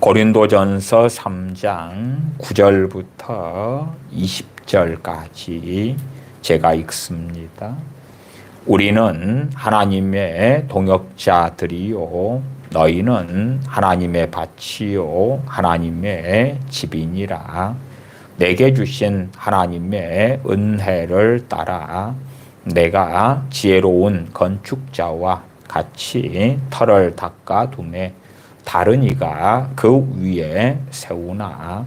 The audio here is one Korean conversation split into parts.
고린도전서 3장 9절부터 20절까지 제가 읽습니다. 우리는 하나님의 동역자들이요 너희는 하나님의 밭이요 하나님의 집이니라. 내게 주신 하나님의 은혜를 따라 내가 지혜로운 건축자와 같이 터를 닦아두매 다른 이가 그 위에 세우나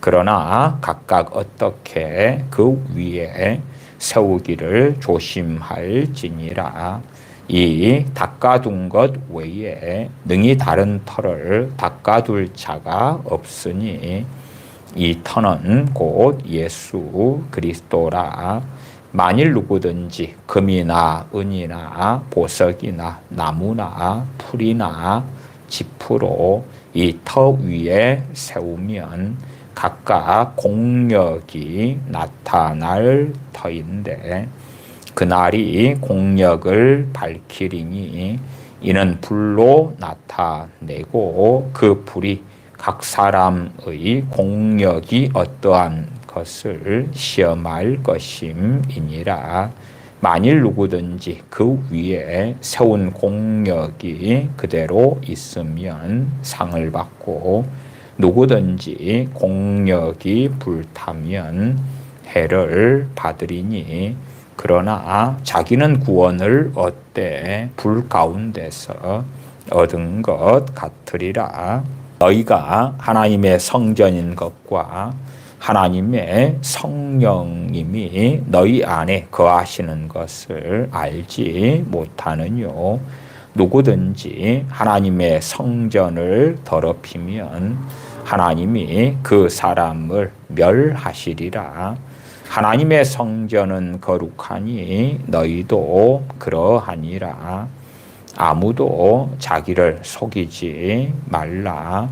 그러나 각각 어떻게 그 위에 세우기를 조심할지니라. 이 닦아둔 것 외에 능히 다른 터를 닦아둘 자가 없으니 이 터는 곧 예수 그리스도라. 만일 누구든지 금이나 은이나 보석이나 나무나 풀이나 지푸로 이 터 위에 세우면 각각 공력이 나타날 터인데 그날이 공력을 밝히리니 이는 불로 나타내고 그 불이 각 사람의 공력이 어떠한 것을 시험할 것임이니라. 만일 누구든지 그 위에 세운 공력이 그대로 있으면 상을 받고 누구든지 공력이 불타면 해를 받으리니 그러나 자기는 구원을 얻되 불 가운데서 얻은 것 같으리라. 너희가 하나님의 성전인 것과 하나님의 성령님이 너희 안에 거하시는 것을 알지 못하느뇨. 누구든지 하나님의 성전을 더럽히면 하나님이 그 사람을 멸하시리라. 하나님의 성전은 거룩하니 너희도 그러하니라. 아무도 자기를 속이지 말라.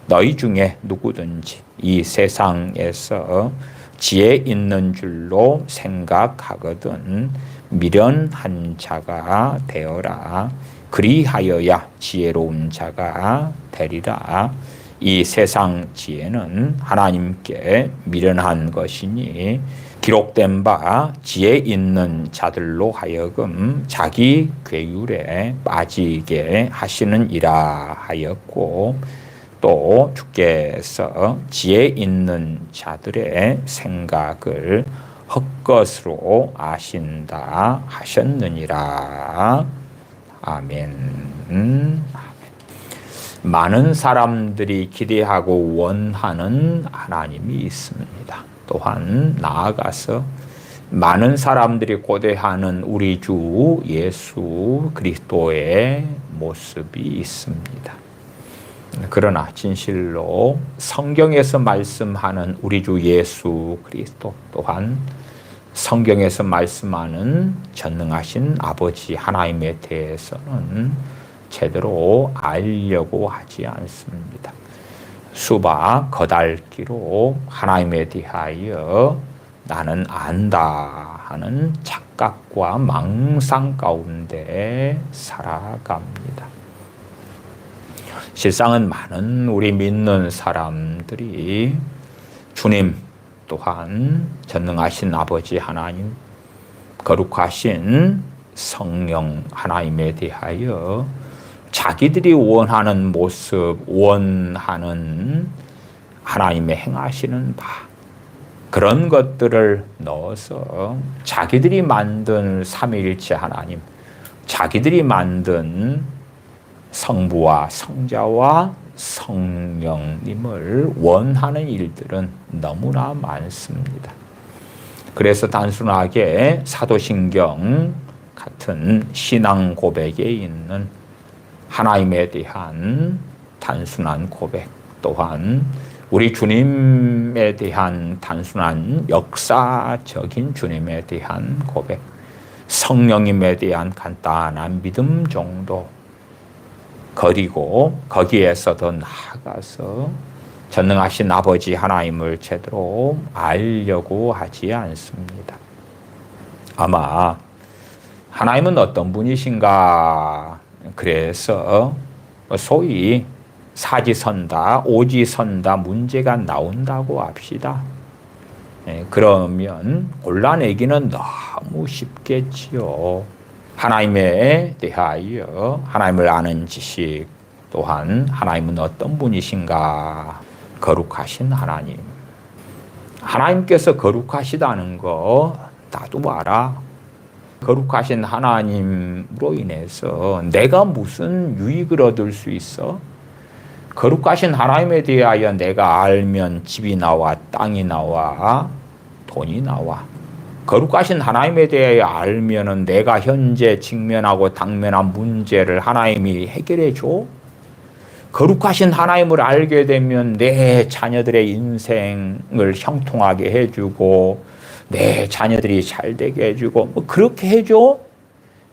너희 중에 누구든지 이 세상에서 지혜 있는 줄로 생각하거든 미련한 자가 되어라. 그리하여야 지혜로운 자가 되리라. 이 세상 지혜는 하나님께 미련한 것이니 기록된 바 지혜 있는 자들로 하여금 자기 괴율에 빠지게 하시느니라 하였고 또 주께서 지혜 있는 자들의 생각을 헛것으로 아신다 하셨느니라. 아멘. 많은 사람들이 기대하고 원하는 하나님이 있습니다. 또한 나아가서 많은 사람들이 고대하는 우리 주 예수 그리스도의 모습이 있습니다. 그러나 진실로 성경에서 말씀하는 우리 주 예수 그리스도 또한 성경에서 말씀하는 전능하신 아버지 하나님에 대해서는 제대로 알려고 하지 않습니다. 수박 거달기로 하나님에 대하여 나는 안다 하는 착각과 망상 가운데 살아갑니다. 실상은 많은 우리 믿는 사람들이 주님 또한 전능하신 아버지 하나님, 거룩하신 성령 하나님에 대하여 자기들이 원하는 모습, 원하는 하나님의 행하시는 바 그런 것들을 넣어서 자기들이 만든 삼위일체 하나님, 자기들이 만든 성부와 성자와 성령님을 원하는 일들은 너무나 많습니다. 그래서 단순하게 사도신경 같은 신앙 고백에 있는 하나님에 대한 단순한 고백, 또한 우리 주님에 대한 단순한 역사적인 주님에 대한 고백, 성령님에 대한 간단한 믿음 정도, 그리고 거기에서 더 나아가서 전능하신 아버지 하나님을 제대로 알려고 하지 않습니다. 아마 하나님은 어떤 분이신가? 그래서 소위 사지선다, 오지선다 문제가 나온다고 합시다. 그러면 골라내기는 너무 쉽겠지요. 하나님에 대하여 하나님을 아는 지식, 또한 하나님은 어떤 분이신가, 거룩하신 하나님. 하나님께서 거룩하시다는 거 나도 알아. 거룩하신 하나님으로 인해서 내가 무슨 유익을 얻을 수 있어? 거룩하신 하나님에 대하여 내가 알면 집이 나와, 땅이 나와, 돈이 나와. 거룩하신 하나님에 대하여 알면은 내가 현재 직면하고 당면한 문제를 하나님이 해결해 줘. 거룩하신 하나님을 알게 되면 내 자녀들의 인생을 형통하게 해주고 내 자녀들이 잘 되게 해주고 뭐 그렇게 해줘.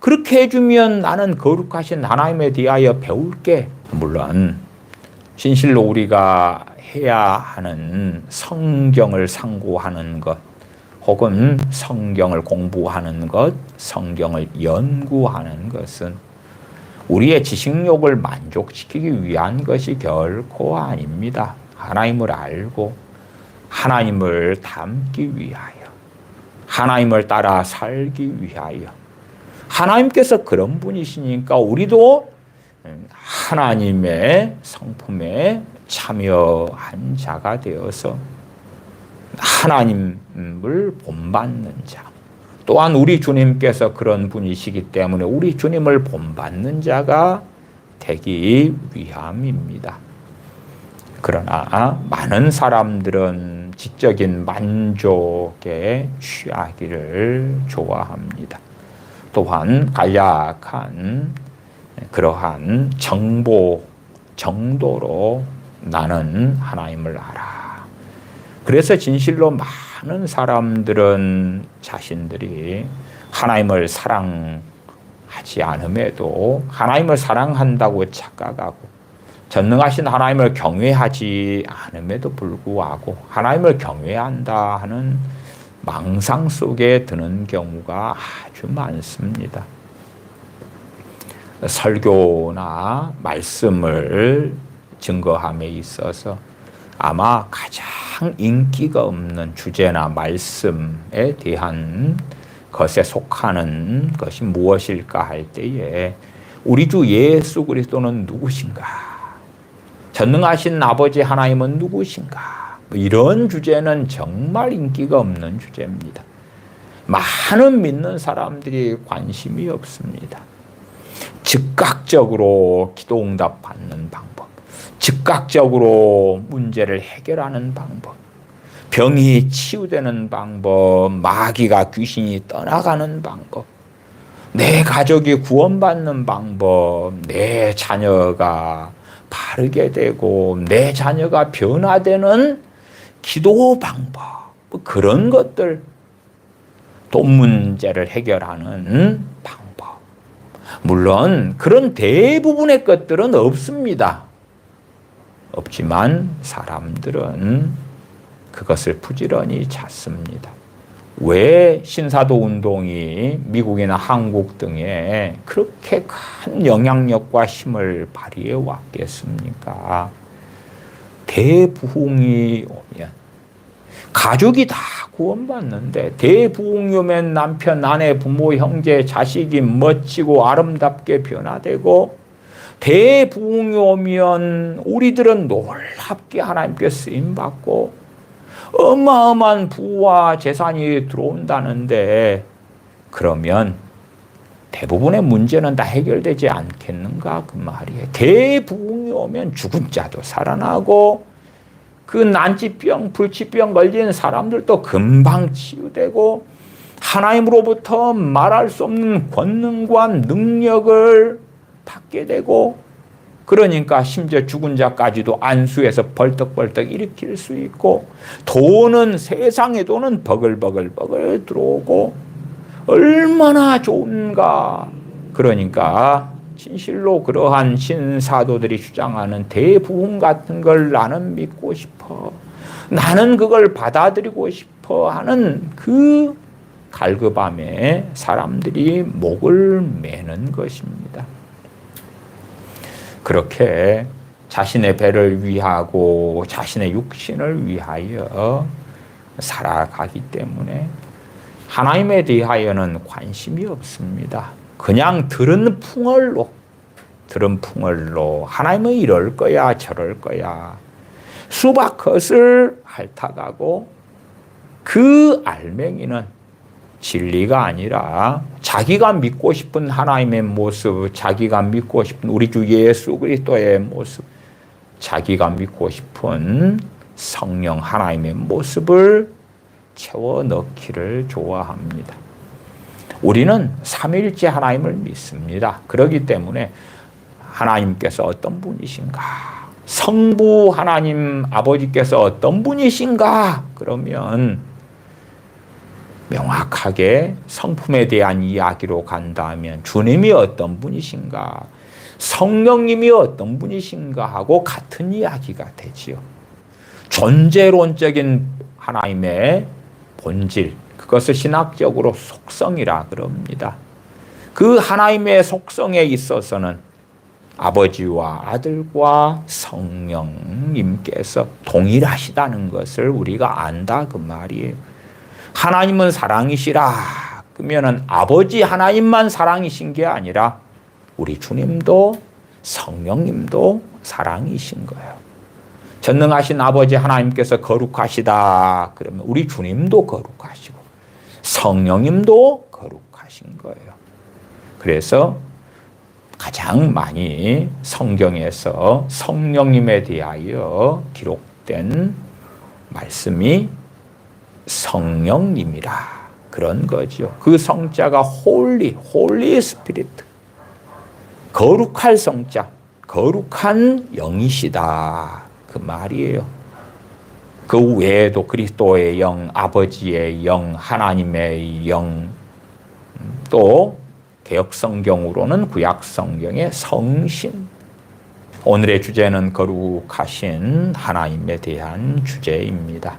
그렇게 해주면 나는 거룩하신 하나님에 대하여 배울게. 물론 진실로 우리가 해야 하는 성경을 상고하는 것, 혹은 성경을 공부하는 것, 성경을 연구하는 것은 우리의 지식욕을 만족시키기 위한 것이 결코 아닙니다. 하나님을 알고 하나님을 닮기 위하여, 하나님을 따라 살기 위하여. 하나님께서 그런 분이시니까 우리도 하나님의 성품에 참여한 자가 되어서 하나님을 본받는 자. 또한 우리 주님께서 그런 분이시기 때문에 우리 주님을 본받는 자가 되기 위함입니다. 그러나 많은 사람들은 지적인 만족에 취하기를 좋아합니다. 또한 간략한 그러한 정도로 나는 하나님을 알아. 그래서 진실로 많은 사람들은 자신들이 하나님을 사랑하지 않음에도 하나님을 사랑한다고 착각하고 전능하신 하나님을 경외하지 않음에도 불구하고 하나님을 경외한다 하는 망상 속에 드는 경우가 아주 많습니다. 설교나 말씀을 증거함에 있어서 아마 가장 인기가 없는 주제나 말씀에 대한 것에 속하는 것이 무엇일까 할 때에 우리 주 예수 그리스도는 누구신가? 전능하신 아버지 하나님은 누구신가? 이런 주제는 정말 인기가 없는 주제입니다. 많은 믿는 사람들이 관심이 없습니다. 즉각적으로 기도 응답 받는 방법, 즉각적으로 문제를 해결하는 방법, 병이 치유되는 방법, 마귀가 귀신이 떠나가는 방법, 내 가족이 구원받는 방법, 내 자녀가 바르게 되고 내 자녀가 변화되는 기도 방법, 그런 것들, 돈 문제를 해결하는 방법. 물론 그런 대부분의 것들은 없습니다. 없지만 사람들은 그것을 부지런히 찾습니다. 왜 신사도 운동이 미국이나 한국 등에 그렇게 큰 영향력과 힘을 발휘해 왔겠습니까? 대부흥이 오면 가족이 다 구원받는데 대부흥이 오면 남편, 아내, 부모, 형제, 자식이 멋지고 아름답게 변화되고 대부흥이 오면 우리들은 놀랍게 하나님께 쓰임받고 어마어마한 부와 재산이 들어온다는데 그러면 대부분의 문제는 다 해결되지 않겠는가 그 말이에요. 대부흥이 오면 죽은 자도 살아나고 그 난치병, 불치병 걸린 사람들도 금방 치유되고 하나님으로부터 말할 수 없는 권능과 능력을 받게 되고 그러니까 심지어 죽은 자까지도 안수해서 벌떡벌떡 일으킬 수 있고 돈은 세상의 돈은 버글버글 들어오고 얼마나 좋은가. 그러니까 진실로 그러한 신사도들이 주장하는 대부흥 같은 걸 나는 믿고 싶어. 나는 그걸 받아들이고 싶어 하는 그 갈급함에 사람들이 목을 매는 것입니다. 그렇게 자신의 배를 위하고 자신의 육신을 위하여 살아가기 때문에 하나님에 대하여는 관심이 없습니다. 그냥 들은 풍월로 하나님은 이럴 거야 저럴 거야 수박겉을 핥아가고 그 알맹이는 진리가 아니라 자기가 믿고 싶은 하나님의 모습, 자기가 믿고 싶은 우리 주 예수 그리스도의 모습, 자기가 믿고 싶은 성령 하나님의 모습을 채워 넣기를 좋아합니다. 우리는 삼위일체 하나님을 믿습니다. 그렇기 때문에 하나님께서 어떤 분이신가? 성부 하나님 아버지께서 어떤 분이신가? 그러면 명확하게 성품에 대한 이야기로 간다면 주님이 어떤 분이신가? 성령님이 어떤 분이신가 하고 같은 이야기가 되지요. 존재론적인 하나님의 본질, 그것을 신학적으로 속성이라 그럽니다. 그 하나님의 속성에 있어서는 아버지와 아들과 성령님께서 동일하시다는 것을 우리가 안다 그 말이에요. 하나님은 사랑이시라 그러면은 아버지 하나님만 사랑이신 게 아니라 우리 주님도 성령님도 사랑이신 거예요. 전능하신 아버지 하나님께서 거룩하시다 그러면 우리 주님도 거룩하시고 성령님도 거룩하신 거예요. 그래서 가장 많이 성경에서 성령님에 대하여 기록된 말씀이 성령님이라 그런 거죠. 그 성자가 홀리 스피리트, 거룩할 성자, 거룩한 영이시다 그 말이에요. 그 외에도 그리스도의 영, 아버지의 영, 하나님의 영, 또 개역 성경으로는 구약 성경의 성신. 오늘의 주제는 거룩하신 하나님에 대한 주제입니다.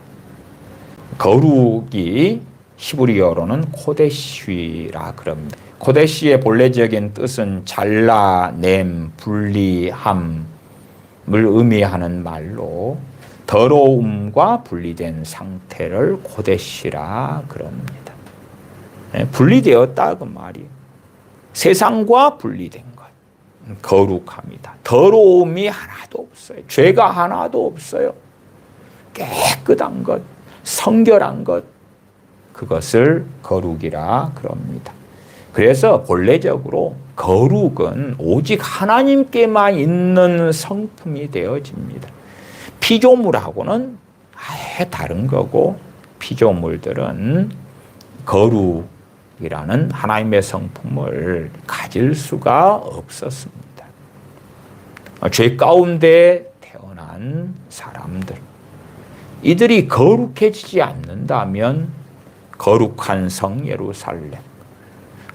거룩이 히브리어로는 코데시라 그럽니다. 코데시의 본래적인 뜻은 잘라냄, 분리함을 의미하는 말로 더러움과 분리된 상태를 코데시라 그럽니다. 분리되었다 그 말이에요. 세상과 분리된 것. 거룩합니다. 더러움이 하나도 없어요. 죄가 하나도 없어요. 깨끗한 것, 성결한 것, 그것을 거룩이라 그럽니다. 그래서 본래적으로 거룩은 오직 하나님께만 있는 성품이 되어집니다. 피조물하고는 아예 다른 거고 피조물들은 거룩이라는 하나님의 성품을 가질 수가 없었습니다. 죄 가운데 태어난 사람들, 이들이 거룩해지지 않는다면 거룩한 성 예루살렘,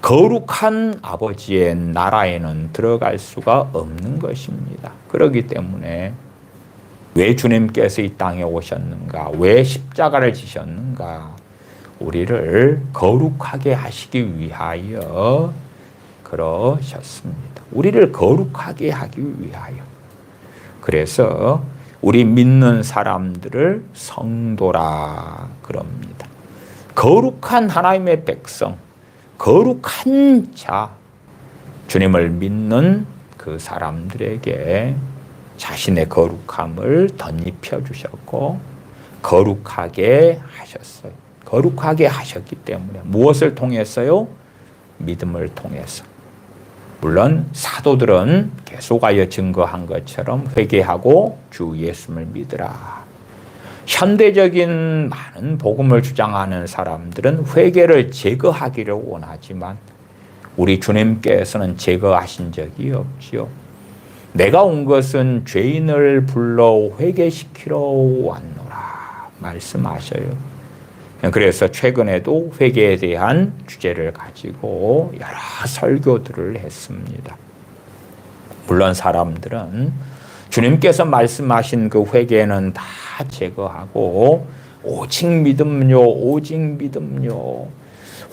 거룩한 아버지의 나라에는 들어갈 수가 없는 것입니다. 그렇기 때문에 왜 주님께서 이 땅에 오셨는가? 왜 십자가를 지셨는가? 우리를 거룩하게 하시기 위하여 그러셨습니다. 우리를 거룩하게 하기 위하여. 그래서 우리 믿는 사람들을 성도라 그럽니다. 거룩한 하나님의 백성, 거룩한 자, 주님을 믿는 그 사람들에게 자신의 거룩함을 덧입혀 주셨고 거룩하게 하셨어요. 거룩하게 하셨기 때문에 무엇을 통해서요? 믿음을 통해서. 물론 사도들은 계속하여 증거한 것처럼 회개하고 주 예수를 믿으라. 현대적인 많은 복음을 주장하는 사람들은 회개를 제거하기를 원하지만 우리 주님께서는 제거하신 적이 없지요. 내가 온 것은 죄인을 불러 회개시키러 왔노라 말씀하셔요. 그래서 최근에도 회개에 대한 주제를 가지고 여러 설교들을 했습니다. 물론 사람들은 주님께서 말씀하신 그 회개는 다 제거하고 오직 믿음요, 오직 믿음요.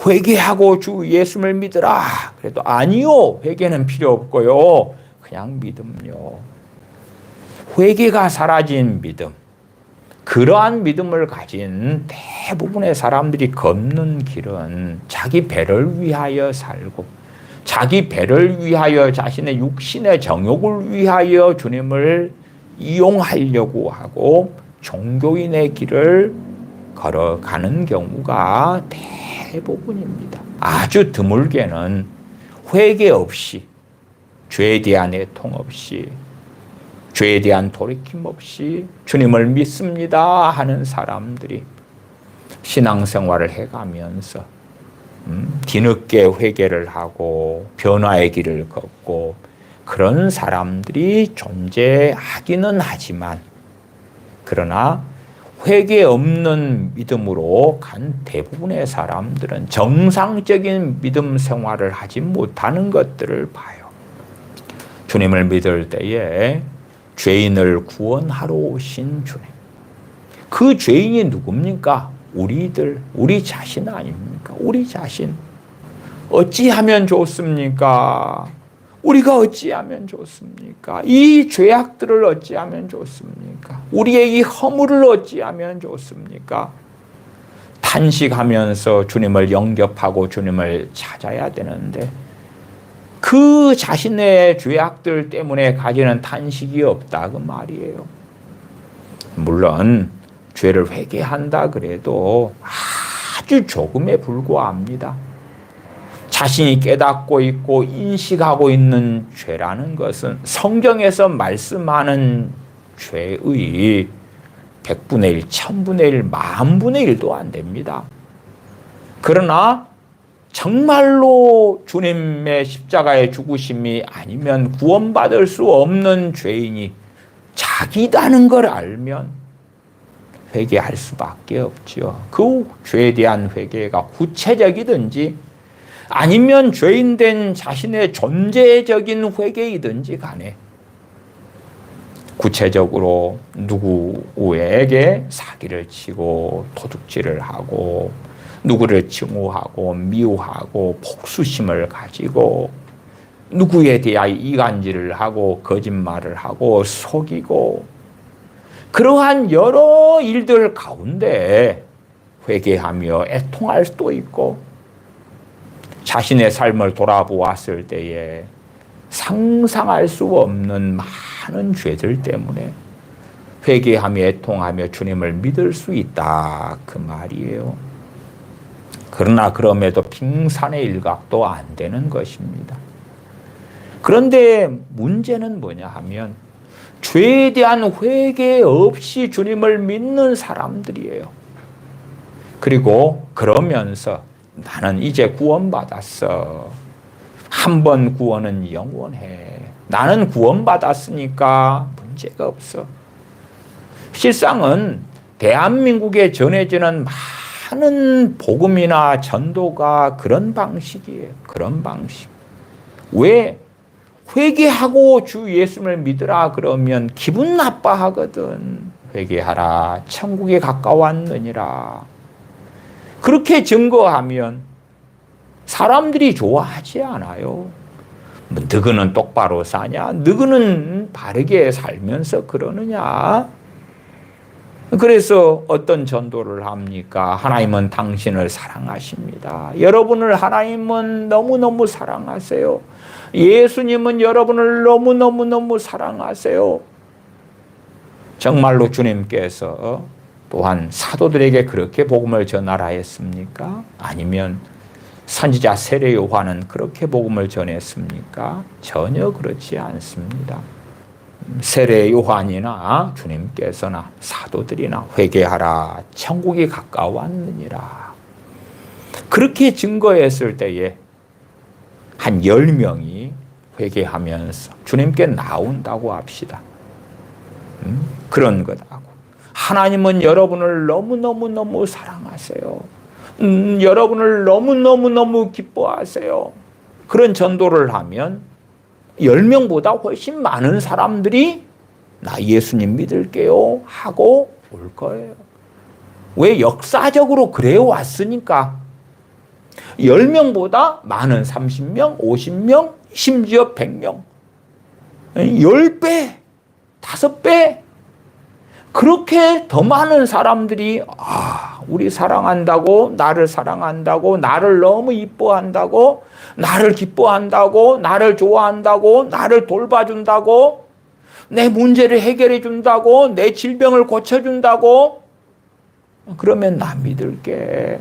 회개하고 주 예수를 믿으라. 그래도 아니요, 회개는 필요 없고요. 그냥 믿음요. 회개가 사라진 믿음, 그러한 믿음을 가진 대부분의 사람들이 걷는 길은 자기 배를 위하여 살고, 자기 배를 위하여 자신의 육신의 정욕을 위하여 주님을 이용하려고 하고 종교인의 길을 걸어가는 경우가 대부분입니다. 아주 드물게는 회개 없이, 죄에 대한 애통 없이, 죄에 대한 돌이킴 없이 주님을 믿습니다 하는 사람들이 신앙생활을 해가면서 뒤늦게 회개를 하고 변화의 길을 걷고 그런 사람들이 존재하기는 하지만, 그러나 회개 없는 믿음으로 간 대부분의 사람들은 정상적인 믿음 생활을 하지 못하는 것들을 봐요. 주님을 믿을 때에 죄인을 구원하러 오신 주님. 그 죄인이 누굽니까? 우리들, 우리 자신 아닙니까? 우리 자신. 어찌하면 좋습니까? 우리가 어찌하면 좋습니까? 이 죄악들을 어찌하면 좋습니까? 우리의 이 허물을 어찌하면 좋습니까? 탄식하면서 주님을 영접하고 주님을 찾아야 되는데 그 자신의 죄악들 때문에 가지는 탄식이 없다 그 말이에요. 물론 죄를 회개한다 그래도 아주 조금에 불과합니다. 자신이 깨닫고 있고 인식하고 있는 죄라는 것은 성경에서 말씀하는 죄의 100분의 1, 1000분의 1, 만분의 1도 안 됩니다. 그러나 정말로 주님의 십자가의 죽으심이 아니면 구원받을 수 없는 죄인이 자기다는 걸 알면 회개할 수밖에 없죠. 그 죄에 대한 회개가 구체적이든지 아니면 죄인된 자신의 존재적인 회개이든지 간에 구체적으로 누구에게 사기를 치고 도둑질을 하고 누구를 증오하고 미워하고 복수심을 가지고 누구에 대하여 이간질을 하고 거짓말을 하고 속이고 그러한 여러 일들 가운데 회개하며 애통할 수도 있고 자신의 삶을 돌아보았을 때에 상상할 수 없는 많은 죄들 때문에 회개하며 애통하며 주님을 믿을 수 있다 그 말이에요. 그러나 그럼에도 빙산의 일각도 안 되는 것입니다. 그런데 문제는 뭐냐 하면 죄에 대한 회개 없이 주님을 믿는 사람들이에요. 그리고 그러면서 나는 이제 구원받았어. 한 번 구원은 영원해. 나는 구원받았으니까 문제가 없어. 실상은 대한민국에 전해지는 많은 복음이나 전도가 그런 방식이에요. 그런 방식. 왜? 회개하고 주 예수를 믿으라 그러면 기분 나빠하거든. 회개하라. 천국에 가까웠느니라. 그렇게 증거하면 사람들이 좋아하지 않아요. 너희는 똑바로 사냐? 너희는 바르게 살면서 그러느냐? 그래서 어떤 전도를 합니까? 하나님은 당신을 사랑하십니다. 여러분을 하나님은 너무너무 사랑하세요. 예수님은 여러분을 너무너무너무 사랑하세요. 정말로 주님께서 또한 사도들에게 그렇게 복음을 전하라 했습니까? 아니면 선지자 세례 요한은 그렇게 복음을 전했습니까? 전혀 그렇지 않습니다. 세례 요한이나 주님께서나 사도들이나 회개하라 천국이 가까웠느니라 그렇게 증거했을 때에 한 10명이 회개하면서 주님께 나온다고 합시다. 그런 거다고. 하나님은 여러분을 너무너무너무 사랑하세요. 여러분을 너무너무너무 기뻐하세요. 그런 전도를 하면 10명보다 훨씬 많은 사람들이 나 예수님 믿을게요 하고 올 거예요. 왜? 역사적으로 그래 왔으니까. 10명보다 많은 30명, 50명, 심지어 100명. 10배 5배. 그렇게 더 많은 사람들이 우리 사랑한다고, 나를 사랑한다고, 나를 너무 이뻐한다고, 나를 기뻐한다고, 나를 좋아한다고, 나를 돌봐준다고, 내 문제를 해결해 준다고, 내 질병을 고쳐준다고, 그러면 나 믿을게.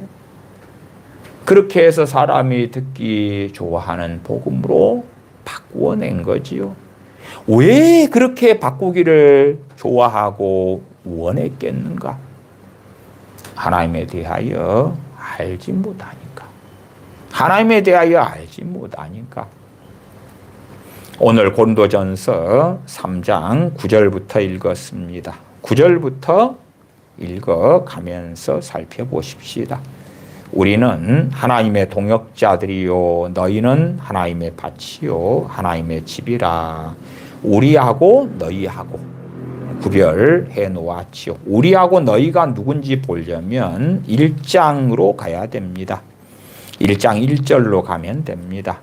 그렇게 해서 사람이 듣기 좋아하는 복음으로 바꾸어낸 거지요. 왜 그렇게 바꾸기를 좋아하고 원했겠는가? 하나님에 대하여 알지 못하니까. 하나님에 대하여 알지 못하니까. 오늘 고린도전서 3장 9절부터 읽었습니다. 9절부터 읽어가면서 살펴보십시다. 우리는 하나님의 동역자들이요 너희는 하나님의 밭이요 하나님의 집이라. 우리하고 너희하고 구별해 놓았지요. 우리하고 너희가 누군지 보려면 1장으로 가야 됩니다. 1장 1절로 가면 됩니다.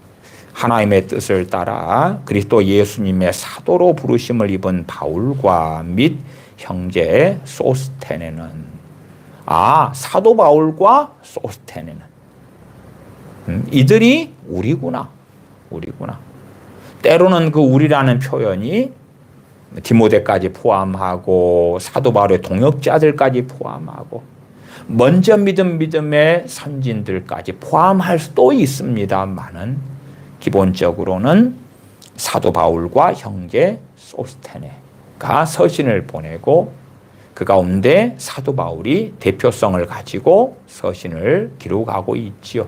하나님의 뜻을 따라 그리스도 예수님의 사도로 부르심을 입은 바울과 및 형제 소스테네는, 사도 바울과 소스테네는 이들이 우리구나. 때로는 그 우리라는 표현이 디모데까지 포함하고 사도 바울의 동역자들까지 포함하고 먼저 믿음의 선진들까지 포함할 수도 있습니다만은 기본적으로는 사도 바울과 형제 소스테네가 서신을 보내고 그 가운데 사도 바울이 대표성을 가지고 서신을 기록하고 있지요.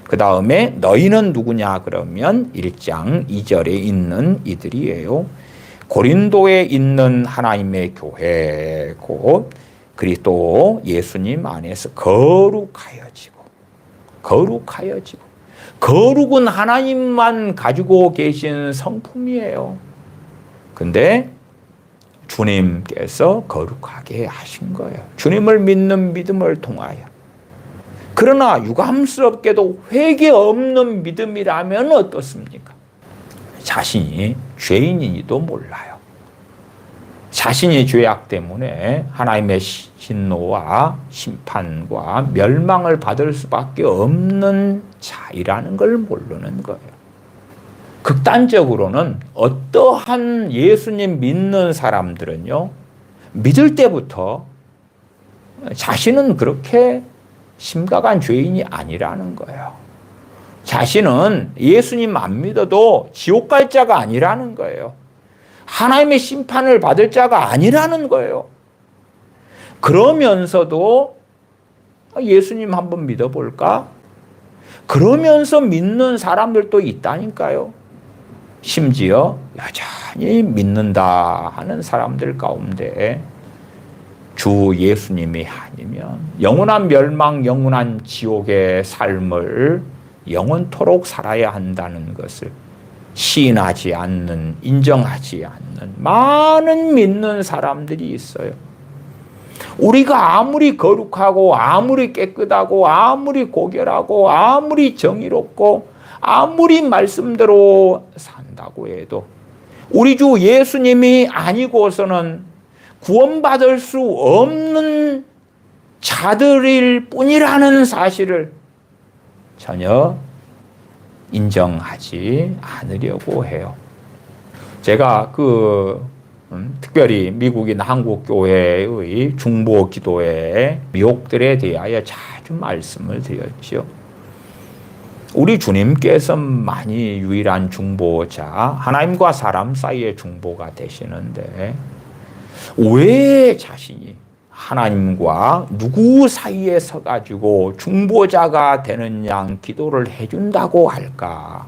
그 다음에 너희는 누구냐 그러면 1장 2절에 있는 이들이에요. 고린도에 있는 하나님의 교회 곧 그리스도 예수님 안에서 거룩하여지고 거룩은 하나님만 가지고 계신 성품이에요. 근데 주님께서 거룩하게 하신 거예요. 주님을 믿는 믿음을 통하여. 그러나 유감스럽게도 회개 없는 믿음이라면 어떻습니까? 자신이 죄인이니도 몰라요. 자신이 죄악 때문에 하나님의 진노와 심판과 멸망을 받을 수밖에 없는 자이라는 걸 모르는 거예요. 극단적으로는 어떠한 예수님 믿는 사람들은요, 믿을 때부터 자신은 그렇게 심각한 죄인이 아니라는 거예요. 자신은 예수님 안 믿어도 지옥 갈 자가 아니라는 거예요. 하나님의 심판을 받을 자가 아니라는 거예요. 그러면서도 예수님 한번 믿어볼까? 그러면서 믿는 사람들도 있다니까요. 심지어 여전히 믿는다 하는 사람들 가운데 주 예수님이 아니면 영원한 멸망, 영원한 지옥의 삶을 영원토록 살아야 한다는 것을 시인하지 않는, 인정하지 않는 많은 믿는 사람들이 있어요. 우리가 아무리 거룩하고 아무리 깨끗하고 아무리 고결하고 아무리 정의롭고 아무리 말씀대로 산다고 해도 우리 주 예수님이 아니고서는 구원받을 수 없는 자들일 뿐이라는 사실을 전혀 인정하지 않으려고 해요. 제가 특별히 미국인 한국교회의 중보기도의 미혹들에 대하여 자주 말씀을 드렸죠. 우리 주님께서만이 유일한 중보자, 하나님과 사람 사이의 중보가 되시는데 왜 자신이 하나님과 누구 사이에 서가지고 중보자가 되는 양 기도를 해준다고 할까?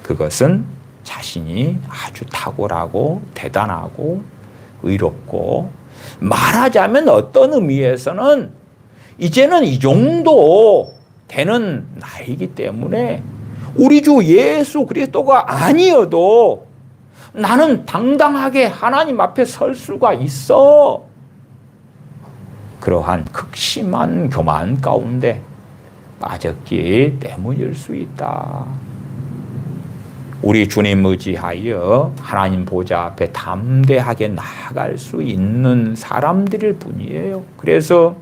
그것은 자신이 아주 탁월하고 대단하고 의롭고 말하자면 어떤 의미에서는 이제는 이 정도 되는 나이기 때문에 우리 주 예수 그리스도가 아니어도 나는 당당하게 하나님 앞에 설 수가 있어. 그러한 극심한 교만 가운데 빠졌기 때문일 수 있다. 우리 주님 의지하여 하나님 보좌 앞에 담대하게 나아갈 수 있는 사람들일 뿐이에요. 그래서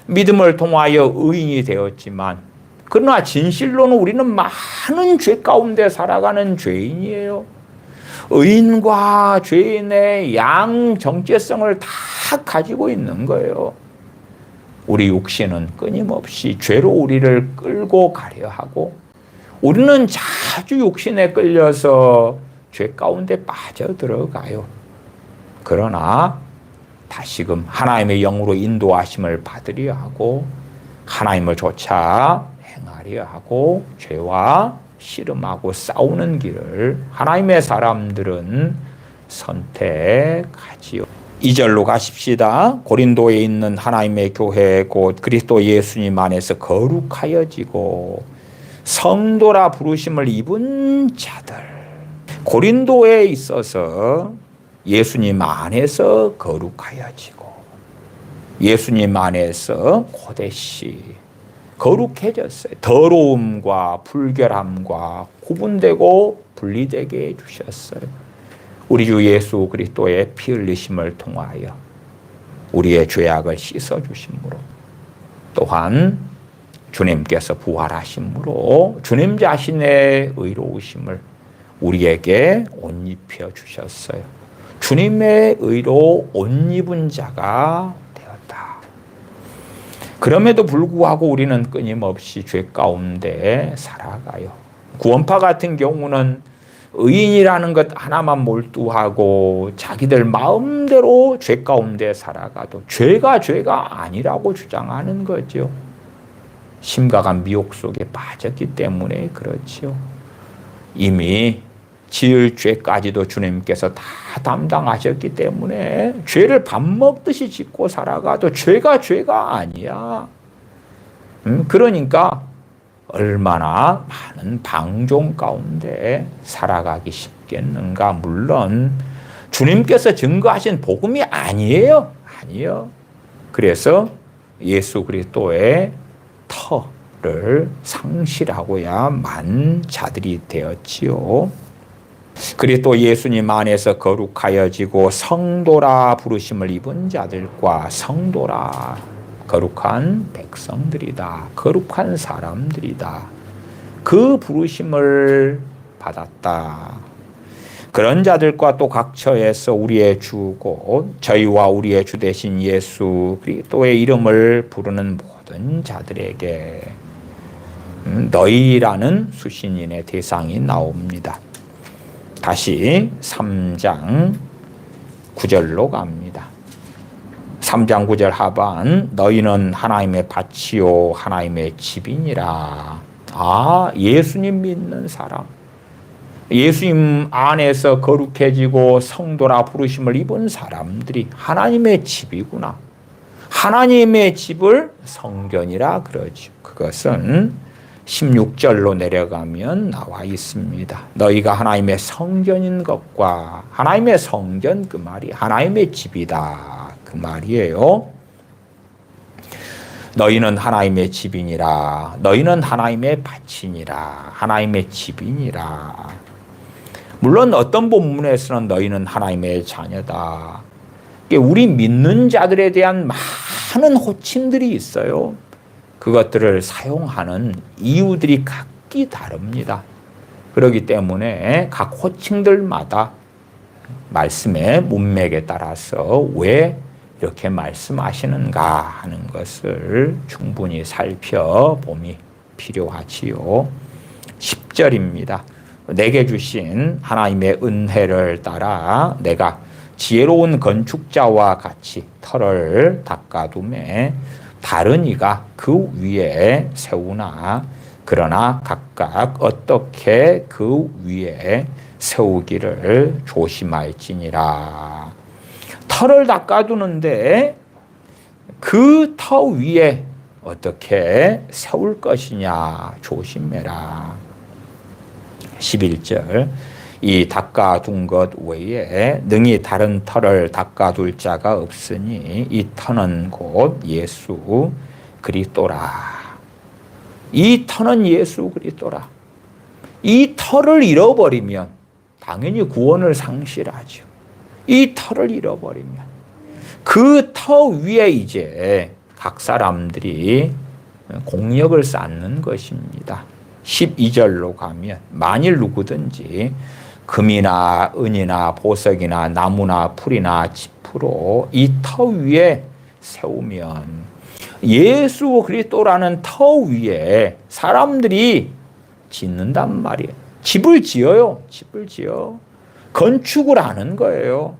믿음을 통하여 의인이 되었지만 그러나 진실로는 우리는 많은 죄 가운데 살아가는 죄인이에요. 의인과 죄인의 양정체성을 다 가지고 있는 거예요. 우리 육신은 끊임없이 죄로 우리를 끌고 가려 하고 우리는 자주 육신에 끌려서 죄 가운데 빠져들어가요. 그러나 다시금 하나님의 영으로 인도하심을 받으려 하고 하나님을 쫓아 행하려 하고 죄와 씨름하고 싸우는 길을 하나님의 사람들은 선택하지요. 2절로 가십시다. 고린도에 있는 하나님의 교회 곧 그리스도 예수님 안에서 거룩하여지고 성도라 부르심을 입은 자들. 고린도에 있어서 예수님 안에서 거룩하여지고 예수님 안에서 고대시 거룩해졌어요. 더러움과 불결함과 구분되고 분리되게 해주셨어요. 우리 주 예수 그리스도의 피 흘리심을 통하여 우리의 죄악을 씻어주심으로 또한 주님께서 부활하심으로 주님 자신의 의로우심을 우리에게 옷 입혀 주셨어요. 주님의 의로 옷 입은 자가 되었다. 그럼에도 불구하고 우리는 끊임없이 죄 가운데 살아가요. 구원파 같은 경우는 의인이라는 것 하나만 몰두하고 자기들 마음대로 죄 가운데 살아가도 죄가 아니라고 주장하는 거죠. 심각한 미혹 속에 빠졌기 때문에 그렇죠. 이미 지을 죄까지도 주님께서 다 담당하셨기 때문에 죄를 밥 먹듯이 짓고 살아가도 죄가 아니야. 그러니까 얼마나 많은 방종 가운데 살아가기 쉽겠는가. 물론 주님께서 증거하신 복음이 아니에요. 그래서 예수 그리스도의 터를 상실하고야만 자들이 되었지요. 그리스도 예수님 안에서 거룩하여지고 성도라 부르심을 입은 자들과 성도라 거룩한 백성들이다. 거룩한 사람들이다. 그 부르심을 받았다. 그런 자들과 또 각처에서 우리의 주 곧 저희와 우리의 주 되신 예수 그리스도의 이름을 부르는 모든 자들에게 너희라는 수신인의 대상이 나옵니다. 다시 3장 9절로 갑니다. 3장 9절 하반 너희는 하나님의 밭이요 하나님의 집이니라. 예수님 믿는 사람, 예수님 안에서 거룩해지고 성도라 부르심을 입은 사람들이 하나님의 집이구나. 하나님의 집을 성전이라 그러죠. 그것은 16절로 내려가면 나와 있습니다. 너희가 하나님의 성전인 것과 하나님의 성전 그 말이 하나님의 집이다. 그 말이에요. 너희는 하나님의 집이니라. 너희는 하나님의 밭이니라. 하나님의 집이니라. 물론 어떤 본문에서는 너희는 하나님의 자녀다. 우리 믿는 자들에 대한 많은 호칭들이 있어요. 그것들을 사용하는 이유들이 각기 다릅니다. 그렇기 때문에 각 호칭들마다 말씀의 문맥에 따라서 왜 이렇게 말씀하시는가 하는 것을 충분히 살펴봄이 필요하지요. 10절입니다. 내게 주신 하나님의 은혜를 따라 내가 지혜로운 건축자와 같이 터를 닦아둠에 다른 이가 그 위에 세우나 그러나 각각 어떻게 그 위에 세우기를 조심할지니라. 터를 닦아두는데 그 터 위에 어떻게 세울 것이냐 조심해라. 11절 이 닦아둔 것 외에 능히 다른 터를 닦아둘 자가 없으니 이 터는 곧 예수 그리스도라. 이 터는 예수 그리스도라. 이 터를 잃어버리면 당연히 구원을 상실하죠. 이 터를 잃어버리면 그 터 위에 이제 각 사람들이 공력을 쌓는 것입니다. 12절로 가면 만일 누구든지 금이나 은이나 보석이나 나무나 풀이나 짚으로 이 터 위에 세우면, 예수 그리스도라는 터 위에 사람들이 짓는단 말이에요. 집을 지어요. 집을 지어. 건축을 하는 거예요.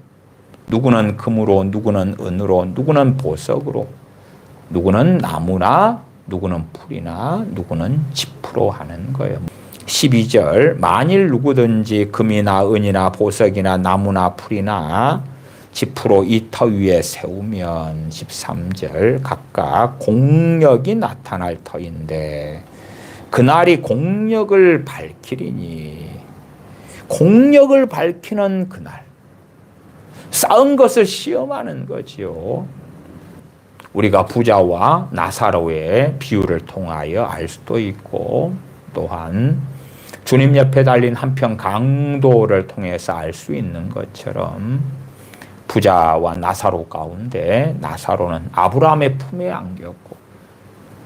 누구는 금으로, 누구는 은으로, 누구는 보석으로, 누구는 나무나, 누구는 풀이나, 누구는 짚으로 하는 거예요. 12절 만일 누구든지 금이나 은이나 보석이나 나무나 풀이나 짚으로 이 터 위에 세우면, 13절 각각 공력이 나타날 터인데 그날이 공력을 밝히리니, 공력을 밝히는 그날, 쌓은 것을 시험하는 거지요. 우리가 부자와 나사로의 비유를 통하여 알 수도 있고, 또한 주님 옆에 달린 한편 강도를 통해서 알 수 있는 것처럼 부자와 나사로 가운데 나사로는 아브라함의 품에 안겼고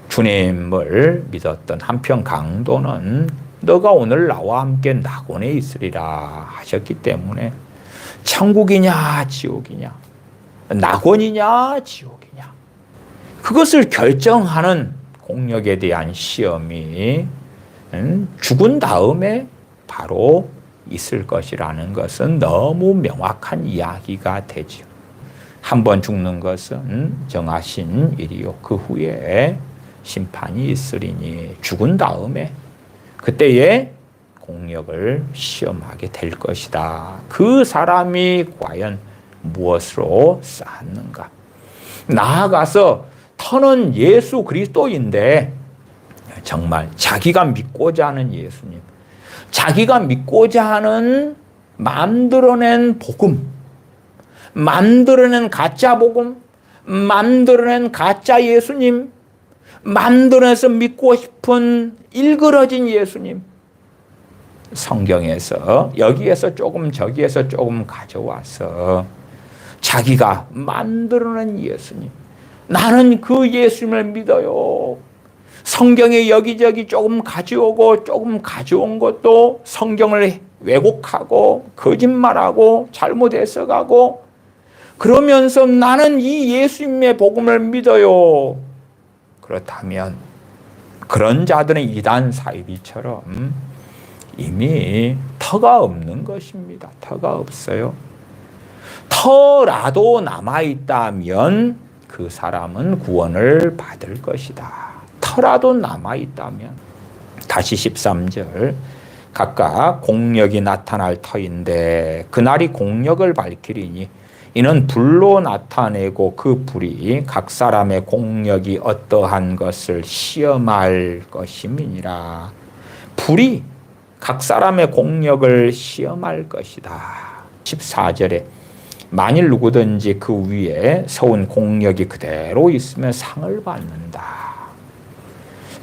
주님을 믿었던 한편 강도는 너가 오늘 나와 함께 낙원에 있으리라 하셨기 때문에 천국이냐 지옥이냐, 낙원이냐 지옥이냐, 그것을 결정하는 공력에 대한 시험이 죽은 다음에 바로 있을 것이라는 것은 너무 명확한 이야기가 되죠. 한번 죽는 것은 정하신 일이요 그 후에 심판이 있으리니 죽은 다음에 그때에 공력을 시험하게 될 것이다. 그 사람이 과연 무엇으로 쌓았는가? 나아가서 터는 예수 그리스도인데 정말 자기가 믿고자 하는 예수님, 자기가 믿고자 하는 만들어낸 복음, 만들어낸 가짜 복음, 만들어낸 가짜 예수님, 만들어내서 믿고 싶은 일그러진 예수님, 성경에서 여기에서 조금 저기에서 조금 가져와서 자기가 만들어낸 예수님, 나는 그 예수님을 믿어요. 성경에 여기저기 조금 가져오고 조금 가져온 것도 성경을 왜곡하고 거짓말하고 잘못 해석하고 그러면서 나는 이 예수님의 복음을 믿어요. 그렇다면 그런 자들은 이단 사이비처럼 이미 터가 없는 것입니다. 터가 없어요. 터라도 남아있다면 그 사람은 구원을 받을 것이다. 터라도 남아있다면. 다시 13절 각각 공력이 나타날 터인데 그날이 공력을 밝히리니 이는 불로 나타내고 그 불이 각 사람의 공력이 어떠한 것을 시험할 것임이니라. 불이 각 사람의 공력을 시험할 것이다. 14절에 만일 누구든지 그 위에 세운 공력이 그대로 있으면 상을 받는다.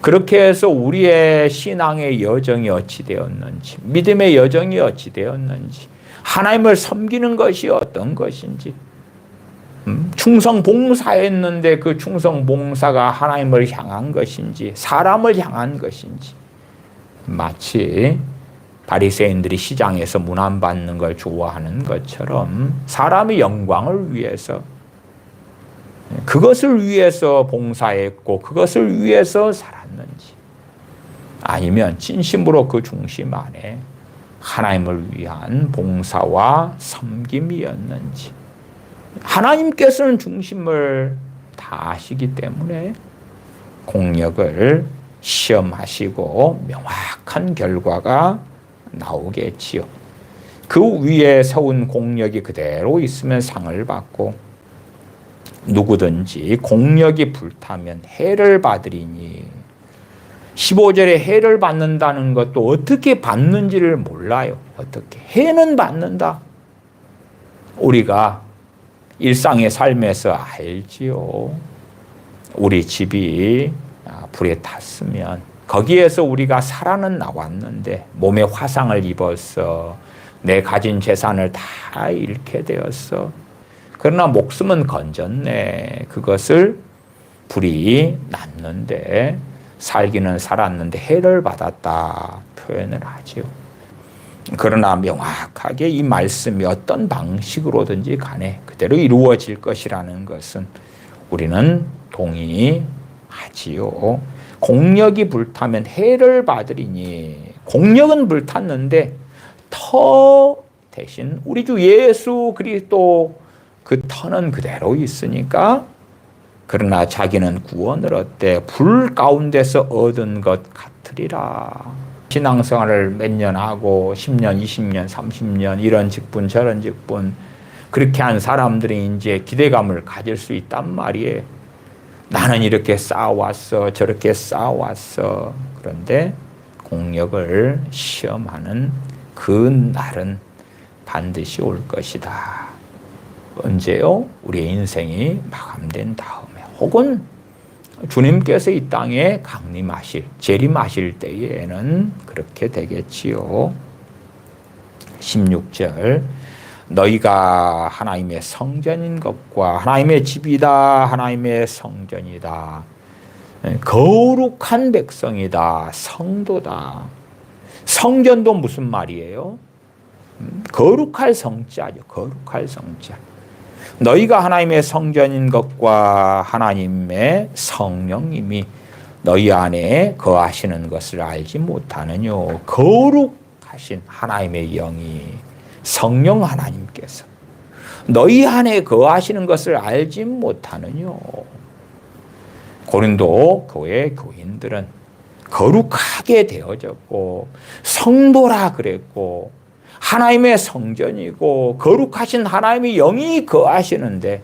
그렇게 해서 우리의 신앙의 여정이 어찌 되었는지, 믿음의 여정이 어찌 되었는지, 하나님을 섬기는 것이 어떤 것인지, 충성 봉사했는데 그 충성 봉사가 하나님을 향한 것인지 사람을 향한 것인지, 마치 바리새인들이 시장에서 문안받는 걸 좋아하는 것처럼 사람의 영광을 위해서, 그것을 위해서 봉사했고 그것을 위해서 살았는지, 아니면 진심으로 그 중심 안에 하나님을 위한 봉사와 섬김이었는지. 하나님께서는 중심을 다 아시기 때문에 공력을 시험하시고 명확한 결과가 나오겠지요. 그 위에 세운 공력이 그대로 있으면 상을 받고 누구든지 공력이 불타면 해를 받으리니. 15절에 해를 받는다는 것도 어떻게 받는지를 몰라요. 어떻게 해는 받는다. 우리가 일상의 삶에서 알지요. 우리 집이 불에 탔으면 거기에서 우리가 살아는 나왔는데 몸에 화상을 입었어. 내 가진 재산을 다 잃게 되었어. 그러나 목숨은 건졌네. 그것을 불이 났는데 살기는 살았는데 해를 받았다 표현을 하죠. 그러나 명확하게 이 말씀이 어떤 방식으로든지 간에 그대로 이루어질 것이라는 것은 우리는 동의하지요. 공력이 불타면 해를 받으리니, 공력은 불탔는데 터 대신 우리 주 예수 그리스도 그 터는 그대로 있으니까, 그러나 자기는 구원을 얻되 불 가운데서 얻은 것 같으리라. 신앙생활을 몇 년 하고 10년, 20년, 30년 이런 직분 저런 직분 그렇게 한 사람들이 이제 기대감을 가질 수 있단 말이에요. 나는 이렇게 쌓아왔어, 저렇게 쌓아왔어. 그런데 공력을 시험하는 그 날은 반드시 올 것이다. 언제요? 우리의 인생이 마감된 다음에, 혹은 주님께서 이 땅에 강림하실, 재림하실 때에는 그렇게 되겠지요. 16절, 너희가 하나님의 성전인 것과 하나님의 집이다, 하나님의 성전이다, 거룩한 백성이다, 성도다. 성전도 무슨 말이에요? 거룩할 성자죠. 거룩할 성자. 너희가 하나님의 성전인 것과 하나님의 성령님이 너희 안에 거하시는 것을 알지 못하느뇨. 거룩하신 하나님의 영이, 성령 하나님께서 너희 안에 거하시는 것을 알지 못하느뇨. 고린도 교회 교인들은 거룩하게 되어졌고 성도라 그랬고 하나님의 성전이고 거룩하신 하나님의 영이 거하시는데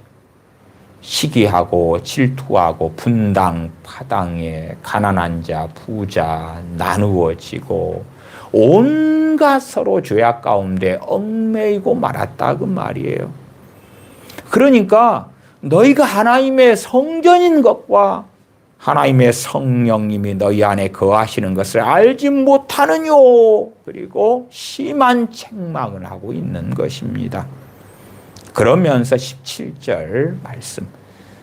시기하고 질투하고 분당 파당에 가난한 자 부자 나누어지고 온갖 서로 죄악 가운데 얽매이고 말았다 그 말이에요. 그러니까 너희가 하나님의 성전인 것과 하나님의 성령님이 너희 안에 거하시는 것을 알지 못하느뇨. 그리고 심한 책망을 하고 있는 것입니다. 그러면서 17절 말씀,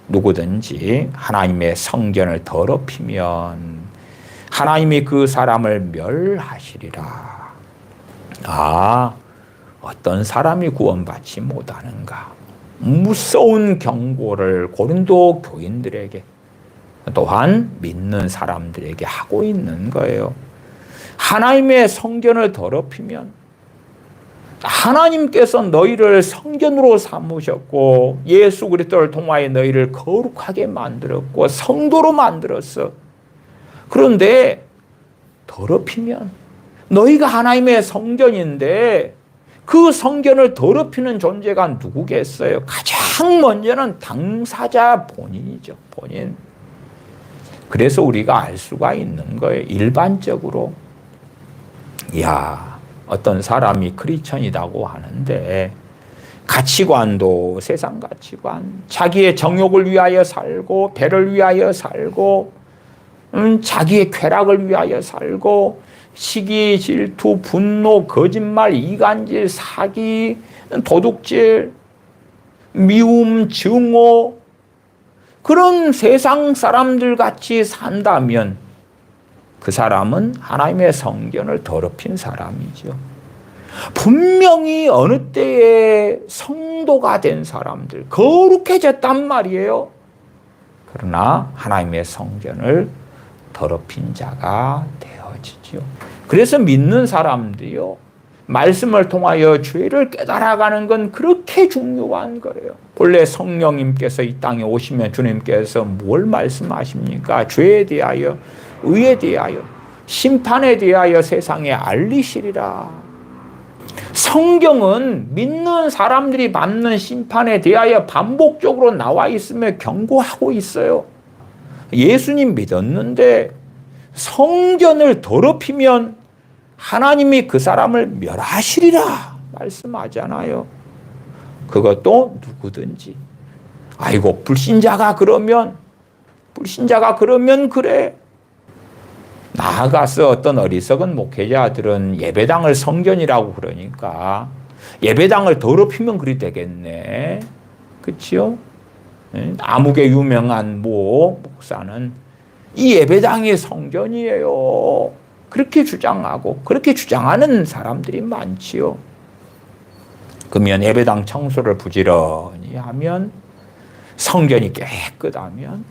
누구든지 하나님의 성전을 더럽히면 하나님이 그 사람을 멸하시리라. 아, 어떤 사람이 구원받지 못하는가? 무서운 경고를 고린도 교인들에게 또한 믿는 사람들에게 하고 있는 거예요. 하나님의 성전을 더럽히면 하나님께서 너희를 성전으로 삼으셨고 예수 그리스도를 통하여 너희를 거룩하게 만들었고 성도로 만들었어. 그런데 더럽히면 너희가 하나님의 성전인데 그 성전을 더럽히는 존재가 누구겠어요? 가장 먼저는 당사자 본인이죠. 본인. 그래서 우리가 알 수가 있는 거예요. 일반적으로. 이야, 어떤 사람이 크리스천이라고 하는데 가치관도 세상 가치관, 자기의 정욕을 위하여 살고 배를 위하여 살고 자기의 쾌락을 위하여 살고 시기, 질투, 분노, 거짓말, 이간질, 사기, 도둑질, 미움, 증오, 그런 세상 사람들 같이 산다면 그 사람은 하나님의 성전을 더럽힌 사람이죠. 분명히 어느 때에 성도가 된 사람들, 거룩해졌단 말이에요. 그러나 하나님의 성전을 더럽힌 자가 되어지죠. 그래서 믿는 사람들이요, 말씀을 통하여 죄를 깨달아가는 건 그렇게 중요한 거예요. 본래 성령님께서 이 땅에 오시면 주님께서 뭘 말씀하십니까? 죄에 대하여, 의에 대하여, 심판에 대하여 세상에 알리시리라. 성경은 믿는 사람들이 받는 심판에 대하여 반복적으로 나와 있으며 경고하고 있어요. 예수님 믿었는데 성전을 더럽히면 하나님이 그 사람을 멸하시리라 말씀하잖아요. 그것도 누구든지. 아이고, 불신자가 그러면 그래. 나아가서 어떤 어리석은 목회자들은 예배당을 성전이라고 그러니까 예배당을 더럽히면 그리 되겠네. 그렇죠? 암흑의 유명한 목사는 이 예배당이 성전이에요. 그렇게 주장하고 그렇게 주장하는 사람들이 많지요. 그러면 예배당 청소를 부지런히 하면 성전이 깨끗하면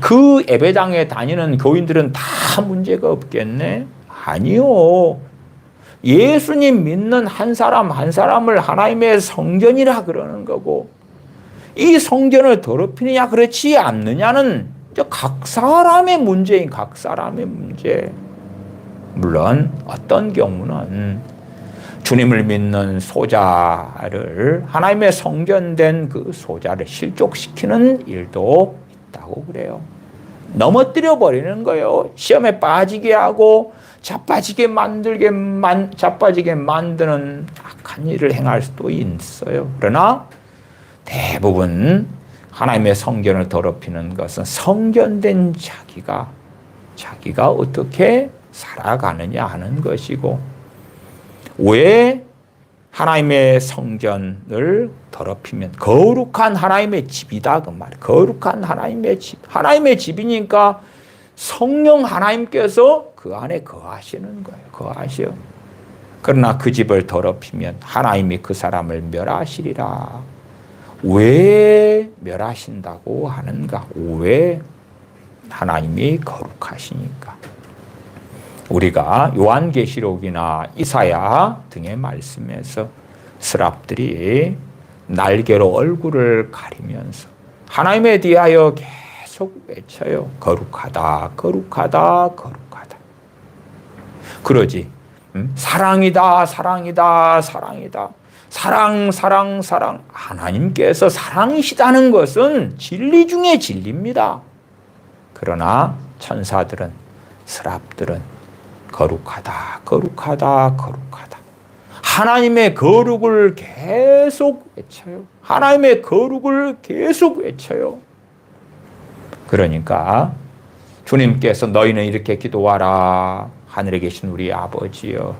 그 예배당에 다니는 교인들은 다 문제가 없겠네? 아니요. 예수님 믿는 한 사람 한 사람을 하나님의 성전이라 그러는 거고 이 성전을 더럽히느냐 그렇지 않느냐는 각 사람의 문제인 각 사람의 문제. 물론 어떤 경우는 주님을 믿는 소자를 하나님의 성전된 그 소자를 실족시키는 일도 있다고 그래요. 넘어뜨려 버리는 거예요. 시험에 빠지게 하고 자빠지게 만드는 악한 일을 행할 수도 있어요. 그러나 대부분 하나님의 성전을 더럽히는 것은 성전된 자기가 어떻게 살아가느냐 하는 것이고, 왜 하나님의 성전을 더럽히면 거룩한 하나님의 집이다 그 말이에요. 거룩한 하나님의 집. 하나님의 집이니까 성령 하나님께서 그 안에 거하시는 거예요. 거하셔. 그러나 그 집을 더럽히면 하나님이 그 사람을 멸하시리라. 왜 멸하신다고 하는가? 왜? 하나님이 거룩하시니까. 우리가 요한계시록이나 이사야 등의 말씀에서 스랍들이 날개로 얼굴을 가리면서 하나님에 대하여 계속 외쳐요. 거룩하다, 거룩하다, 거룩하다. 그러지. 사랑이다, 사랑이다, 사랑이다. 사랑, 사랑, 사랑. 하나님께서 사랑이시다는 것은 진리 중에 진리입니다. 그러나 천사들은, 스랍들은 거룩하다, 거룩하다, 거룩하다. 하나님의 거룩을 계속 외쳐요. 하나님의 거룩을 계속 외쳐요. 그러니까 주님께서 너희는 이렇게 기도하라. 하늘에 계신 우리 아버지여,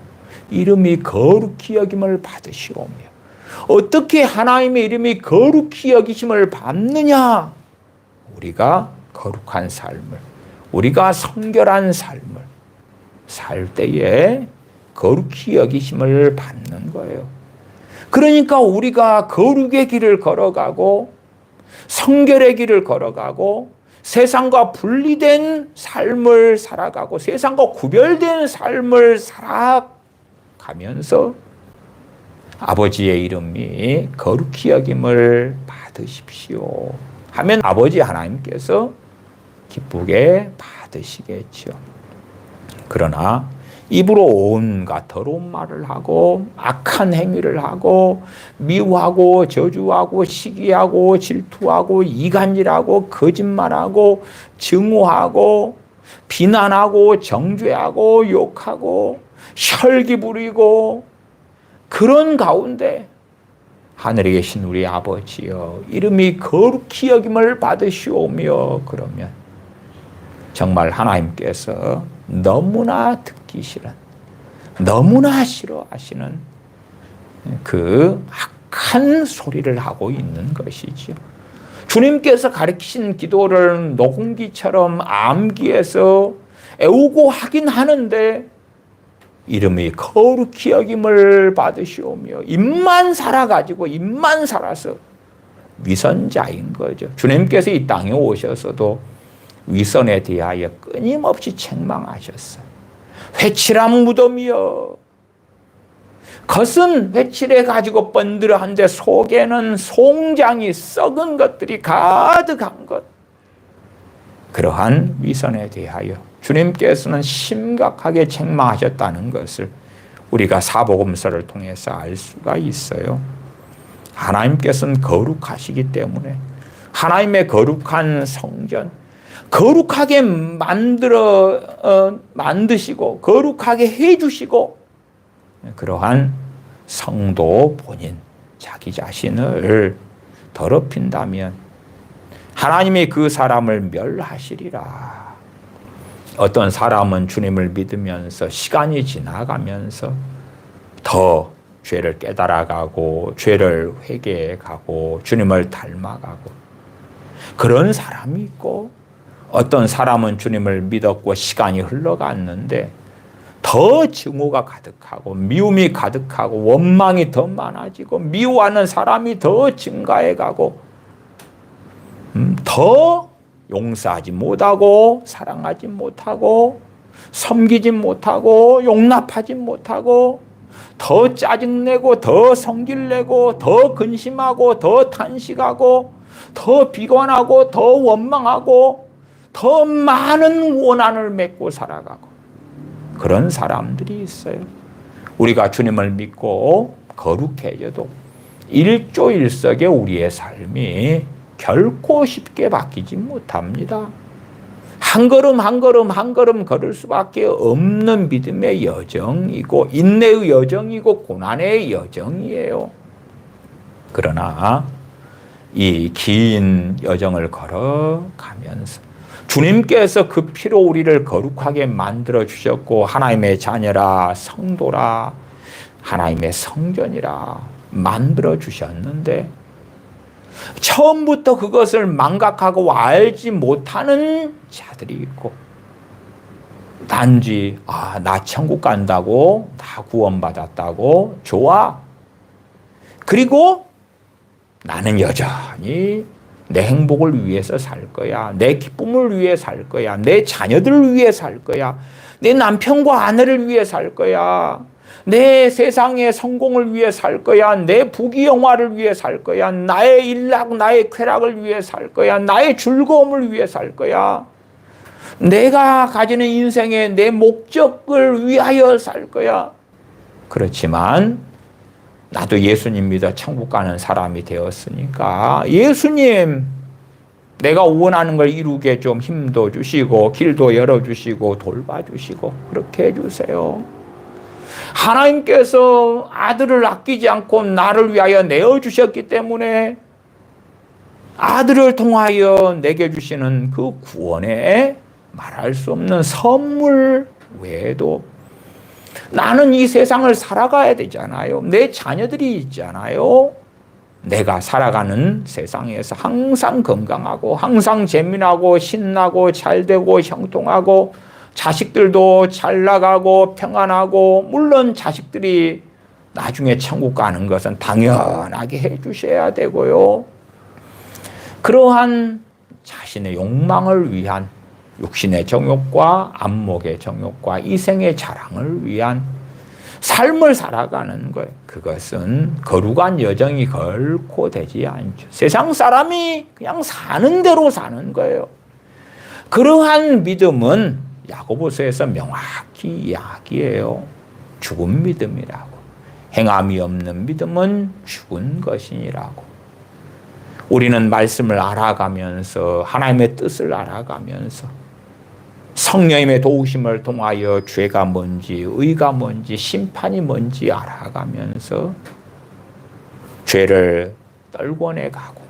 이름이 거룩히 여김을 받으시오며. 어떻게 하나님의 이름이 거룩히 여기심을 받느냐? 우리가 거룩한 삶을, 우리가 성결한 삶을 살 때에 거룩히 여기심을 받는 거예요. 그러니까 우리가 거룩의 길을 걸어가고 성결의 길을 걸어가고 세상과 분리된 삶을 살아가고 세상과 구별된 삶을 살아가면서 아버지의 이름이 거룩히 여김을 받으십시오 하면 아버지 하나님께서 기쁘게 받으시겠죠. 그러나 입으로 온갖 더러운 말을 하고 악한 행위를 하고 미워하고 저주하고 시기하고 질투하고 이간질하고 거짓말하고 증오하고 비난하고 정죄하고 욕하고 혈기 부리고 그런 가운데 하늘에 계신 우리 아버지여, 이름이 거룩히 여김을 받으시오며, 그러면 정말 하나님께서 너무나 듣기 싫은, 너무나 싫어하시는 그 악한 소리를 하고 있는 것이지요. 주님께서 가르치신 기도를 녹음기처럼 암기해서 애우고 하긴 하는데 이름이 거룩히 여김을 받으시오며 입만 살아가지고 입만 살아서 위선자인 거죠. 주님께서 이 땅에 오셔서도 위선에 대하여 끊임없이 책망하셨어요. 회칠한 무덤이여, 겉은 회칠해 가지고 번들어한데 속에는 송장이 썩은 것들이 가득한 것. 그러한 위선에 대하여 주님께서는 심각하게 책망하셨다는 것을 우리가 사복음서를 통해서 알 수가 있어요. 하나님께서는 거룩하시기 때문에 하나님의 거룩한 성전, 거룩하게 만드시고 거룩하게 해주시고 그러한 성도 본인 자기 자신을 더럽힌다면 하나님이 그 사람을 멸하시리라. 어떤 사람은 주님을 믿으면서 시간이 지나가면서 더 죄를 깨달아가고 죄를 회개해가고 주님을 닮아가고 그런 사람이 있고, 어떤 사람은 주님을 믿었고 시간이 흘러갔는데 더 증오가 가득하고 미움이 가득하고 원망이 더 많아지고 미워하는 사람이 더 증가해가고 더 용서하지 못하고 사랑하지 못하고 섬기지 못하고 용납하지 못하고 더 짜증내고 더 성질내고 더 근심하고 더 탄식하고 더 비관하고 더 원망하고 더 많은 원한을 맺고 살아가고 그런 사람들이 있어요. 우리가 주님을 믿고 거룩해져도 일조일석의 우리의 삶이 결코 쉽게 바뀌지 못합니다. 한 걸음 한 걸음 한 걸음 걸을 수밖에 없는 믿음의 여정이고 인내의 여정이고 고난의 여정이에요. 그러나 이 긴 여정을 걸어가면서 주님께서 그 피로 우리를 거룩하게 만들어 주셨고 하나님의 자녀라 성도라 하나님의 성전이라 만들어 주셨는데 처음부터 그것을 망각하고 알지 못하는 자들이 있고 단지 나 천국 간다고 다 구원받았다고 좋아. 그리고 나는 여전히 내 행복을 위해서 살 거야. 내 기쁨을 위해 살 거야. 내 자녀들을 위해 살 거야. 내 남편과 아내를 위해 살 거야. 내 세상의 성공을 위해 살 거야. 내 부귀영화를 위해 살 거야. 나의 일락, 나의 쾌락을 위해 살 거야. 나의 즐거움을 위해 살 거야. 내가 가지는 인생의 내 목적을 위하여 살 거야. 그렇지만 나도 예수님 믿어 천국 가는 사람이 되었으니까 예수님 내가 원하는 걸 이루게 좀 힘도 주시고 길도 열어주시고 돌봐주시고 그렇게 해주세요. 하나님께서 아들을 아끼지 않고 나를 위하여 내어주셨기 때문에 아들을 통하여 내게 주시는 그 구원에 말할 수 없는 선물 외에도 나는 이 세상을 살아가야 되잖아요. 내 자녀들이 있잖아요. 내가 살아가는 세상에서 항상 건강하고 항상 재미나고 신나고 잘되고 형통하고 자식들도 잘 나가고 평안하고 물론 자식들이 나중에 천국 가는 것은 당연하게 해 주셔야 되고요. 그러한 자신의 욕망을 위한 육신의 정욕과 안목의 정욕과 이생의 자랑을 위한 삶을 살아가는 거예요. 그것은 거룩한 여정이 결코 되지 않죠. 세상 사람이 그냥 사는 대로 사는 거예요. 그러한 믿음은 야고보서에서 명확히 이야기해요. 죽은 믿음이라고. 행함이 없는 믿음은 죽은 것이니라고. 우리는 말씀을 알아가면서 하나님의 뜻을 알아가면서 성령님의 도우심을 통하여 죄가 뭔지 의가 뭔지 심판이 뭔지 알아가면서 죄를 떨궈내가고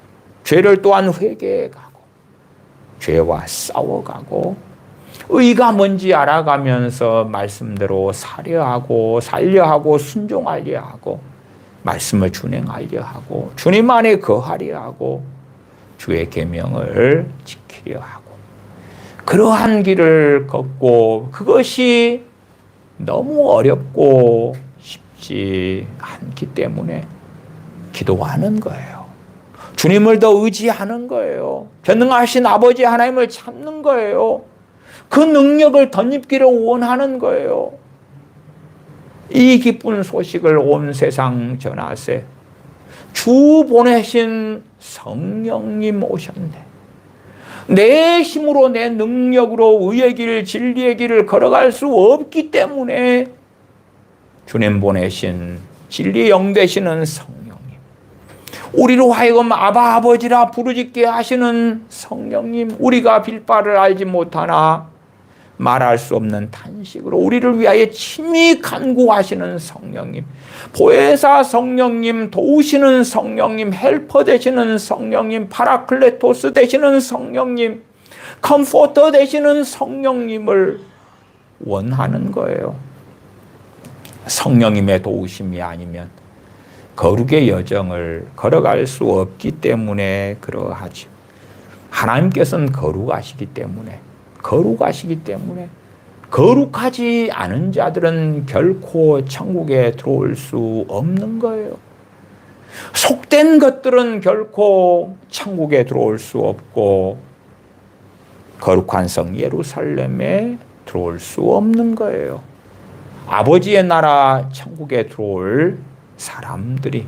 죄를 또한 회개해가고 죄와 싸워가고 의가 뭔지 알아가면서 말씀대로 살려하고 살려하고 순종하려 하고 말씀을 준행하려 하고 주님 안에 거하려 하고 주의 계명을 지키려 하고 그러한 길을 걷고 그것이 너무 어렵고 쉽지 않기 때문에 기도하는 거예요. 주님을 더 의지하는 거예요. 전능하신 아버지 하나님을 찾는 거예요. 그 능력을 덧입기를 원하는 거예요. 이 기쁜 소식을 온 세상 전하세. 주 보내신 성령님 오셨네. 내 힘으로 내 능력으로 의의 길 진리의 길을 걸어갈 수 없기 때문에 주님 보내신 진리의 영 되시는 성령님, 우리로 하여금 아바 아버지라 부르짖게 하시는 성령님, 우리가 빌 바를 알지 못하나 말할 수 없는 탄식으로 우리를 위하여 친히 간구하시는 성령님, 보혜사 성령님, 도우시는 성령님, 헬퍼 되시는 성령님, 파라클레토스 되시는 성령님, 컴포터 되시는 성령님을 원하는 거예요. 성령님의 도우심이 아니면 거룩의 여정을 걸어갈 수 없기 때문에 그러하죠. 하나님께서는 거룩하시기 때문에 거룩하지 않은 자들은 결코 천국에 들어올 수 없는 거예요. 속된 것들은 결코 천국에 들어올 수 없고 거룩한 성 예루살렘에 들어올 수 없는 거예요. 아버지의 나라 천국에 들어올 사람들이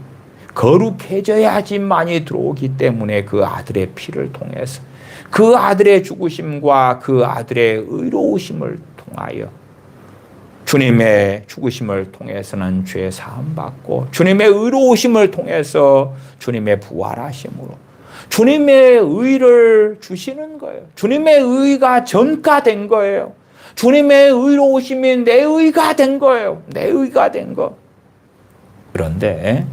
거룩해져야지만이 들어오기 때문에 그 아들의 피를 통해서 그 아들의 죽으심과 그 아들의 의로우심을 통하여 주님의 죽으심을 통해서는 죄 사함 받고 주님의 의로우심을 통해서 주님의 부활하심으로 주님의 의를 주시는 거예요. 주님의 의가 전가된 거예요. 주님의 의로우심이 내 의가 된 거예요. 내 의가 된 거. 그런데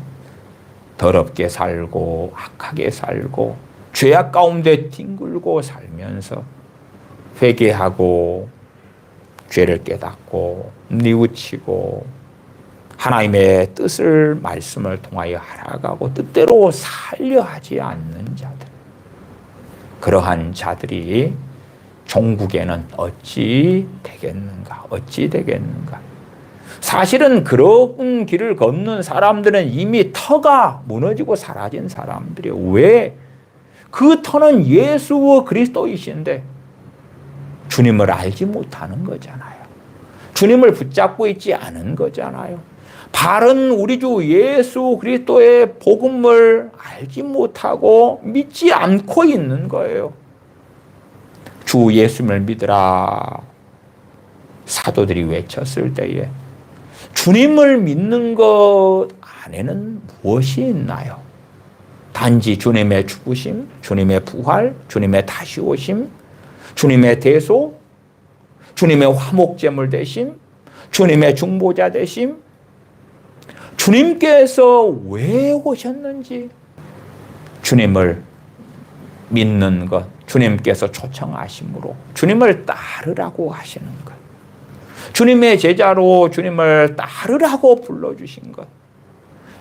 더럽게 살고 악하게 살고 죄악 가운데 뒹굴고 살면서 회개하고 죄를 깨닫고 뉘우치고 하나님의 뜻을 말씀을 통하여 하라가고 뜻대로 살려 하지 않는 자들, 그러한 자들이 종국에는 어찌 되겠는가? 사실은 그런 길을 걷는 사람들은 이미 터가 무너지고 사라진 사람들이에요. 왜? 그 터는 예수 그리스도이신데 주님을 알지 못하는 거잖아요. 주님을 붙잡고 있지 않은 거잖아요. 바른 우리 주 예수 그리스도의 복음을 알지 못하고 믿지 않고 있는 거예요. 주 예수님을 믿으라 사도들이 외쳤을 때에 주님을 믿는 것 안에는 무엇이 있나요? 단지 주님의 죽으심, 주님의 부활, 주님의 다시 오심, 주님의 대소, 주님의 화목제물 되심, 주님의 중보자 되심, 주님께서 왜 오셨는지 주님을 믿는 것, 주님께서 초청하심으로 주님을 따르라고 하시는 것, 주님의 제자로 주님을 따르라고 불러주신 것,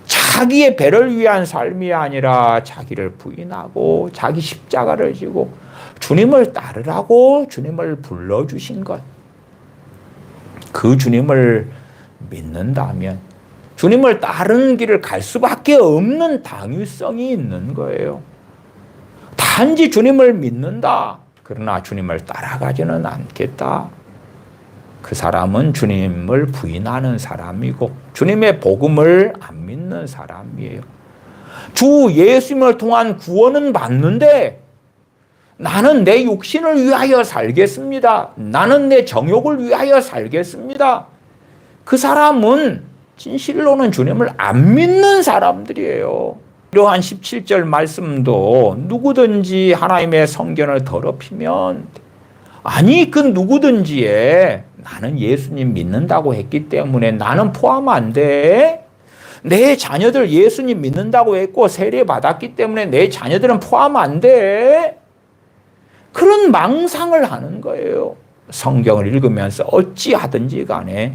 자기의 배를 위한 삶이 아니라 자기를 부인하고 자기 십자가를 지고 주님을 따르라고 주님을 불러주신 것, 그 주님을 믿는다면 주님을 따르는 길을 갈 수밖에 없는 당위성이 있는 거예요. 단지 주님을 믿는다, 그러나 주님을 따라가지는 않겠다, 그 사람은 주님을 부인하는 사람이고 주님의 복음을 안 믿는 사람이에요. 주 예수님을 통한 구원은 받는데 나는 내 육신을 위하여 살겠습니다, 나는 내 정욕을 위하여 살겠습니다, 그 사람은 진실로는 주님을 안 믿는 사람들이에요. 이러한 17절 말씀도 누구든지 하나님의 성전을 더럽히면, 아니 그 누구든지에 나는 예수님 믿는다고 했기 때문에 나는 포함 안 돼. 내 자녀들 예수님 믿는다고 했고 세례 받았기 때문에 내 자녀들은 포함 안 돼. 그런 망상을 하는 거예요. 성경을 읽으면서 어찌하든지 간에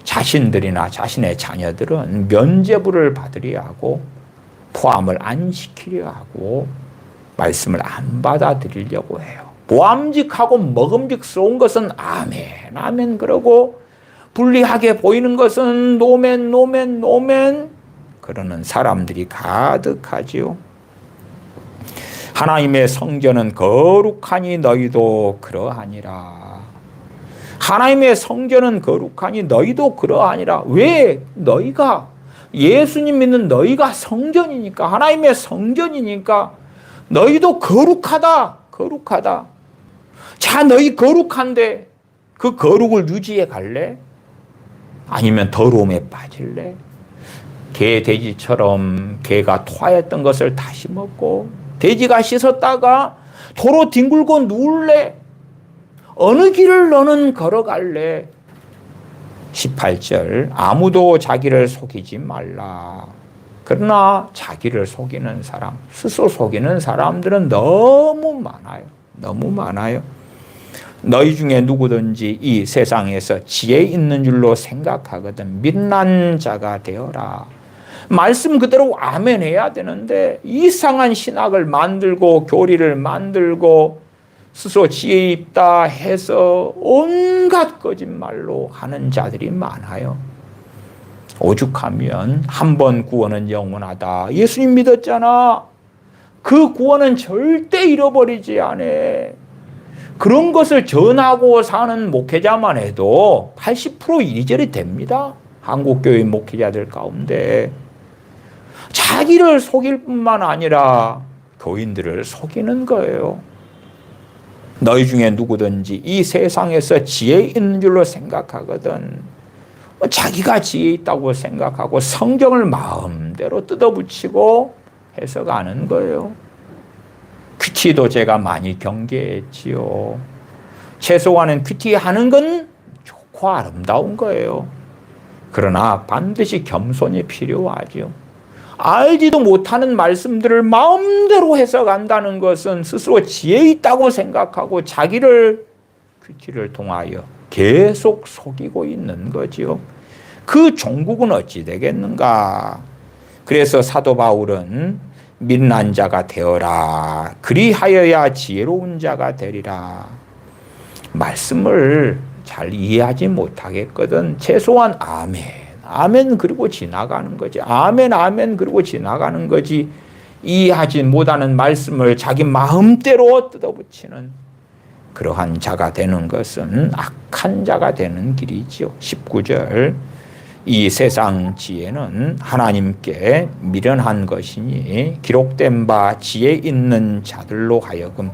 자신들이나 자신의 자녀들은 면죄부를 받으려 하고 포함을 안 시키려 하고 말씀을 안 받아들이려고 해요. 보암직하고 먹음직스러운 것은 아멘, 아멘 그러고 불리하게 보이는 것은 노멘, 노멘, 노멘 그러는 사람들이 가득하지요. 하나님의 성전은 거룩하니 너희도 그러하니라. 하나님의 성전은 거룩하니 너희도 그러하니라. 왜? 너희가 예수님 믿는 너희가 성전이니까, 하나님의 성전이니까 너희도 거룩하다, 거룩하다. 자, 너희 거룩한데 그 거룩을 유지해 갈래? 아니면 더러움에 빠질래? 개, 돼지처럼 개가 토하였던 것을 다시 먹고 돼지가 씻었다가 도로 뒹굴고 누울래? 어느 길을 너는 걸어갈래? 18절 아무도 자기를 속이지 말라. 그러나 자기를 속이는 사람, 스스로 속이는 사람들은 너무 많아요. 너무 많아요. 너희 중에 누구든지 이 세상에서 지혜 있는 줄로 생각하거든 민난 자가 되어라. 말씀 그대로 아멘 해야 되는데 이상한 신학을 만들고 교리를 만들고 스스로 지혜 있다 해서 온갖 거짓말로 하는 자들이 많아요. 오죽하면 한 번 구원은 영원하다. 예수님 믿었잖아. 그 구원은 절대 잃어버리지 않아. 그런 것을 전하고 사는 목회자만 해도 80% 이리저리 됩니다. 한국교회 목회자들 가운데. 자기를 속일 뿐만 아니라 교인들을 속이는 거예요. 너희 중에 누구든지 이 세상에서 지혜 있는 줄로 생각하거든 자기가 지혜 있다고 생각하고 성경을 마음대로 뜯어붙이고 해석하는 거예요. 큐티도 제가 많이 경계했지요. 최소한은 큐티 하는 건 좋고 아름다운 거예요. 그러나 반드시 겸손이 필요하죠. 알지도 못하는 말씀들을 마음대로 해석한다는 것은 스스로 지혜 있다고 생각하고 자기를 큐티를 통하여 계속 속이고 있는 거지요. 그 종국은 어찌 되겠는가? 그래서 사도 바울은 민난 자가 되어라. 그리하여야 지혜로운 자가 되리라. 말씀을 잘 이해하지 못하겠거든. 최소한 아멘, 아멘 그리고 지나가는 거지. 아멘, 아멘 그리고 지나가는 거지. 이해하지 못하는 말씀을 자기 마음대로 뜯어붙이는 그러한 자가 되는 것은 악한 자가 되는 길이지요. 19절 이 세상 지혜는 하나님께 미련한 것이니 기록된 바 지혜 있는 자들로 하여금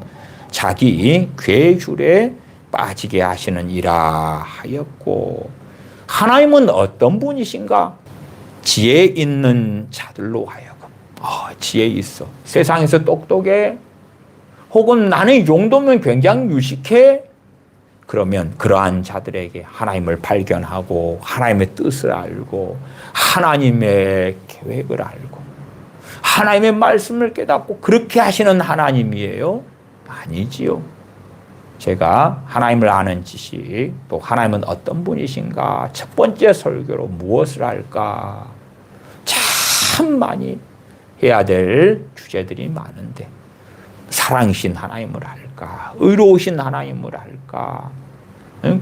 자기 괴휼에 빠지게 하시느니라 하였고 하나님은 어떤 분이신가? 지혜 있는 자들로 하여금 지혜 있어. 세상에서 똑똑해? 혹은 나는 이 정도면 굉장히 유식해? 그러면 그러한 자들에게 하나님을 발견하고 하나님의 뜻을 알고 하나님의 계획을 알고 하나님의 말씀을 깨닫고 그렇게 하시는 하나님이에요? 아니지요. 제가 하나님을 아는 지식 또 하나님은 어떤 분이신가 첫 번째 설교로 무엇을 할까 참 많이 해야 될 주제들이 많은데 사랑이신 하나님을 알까? 의로우신 하나님을 알까?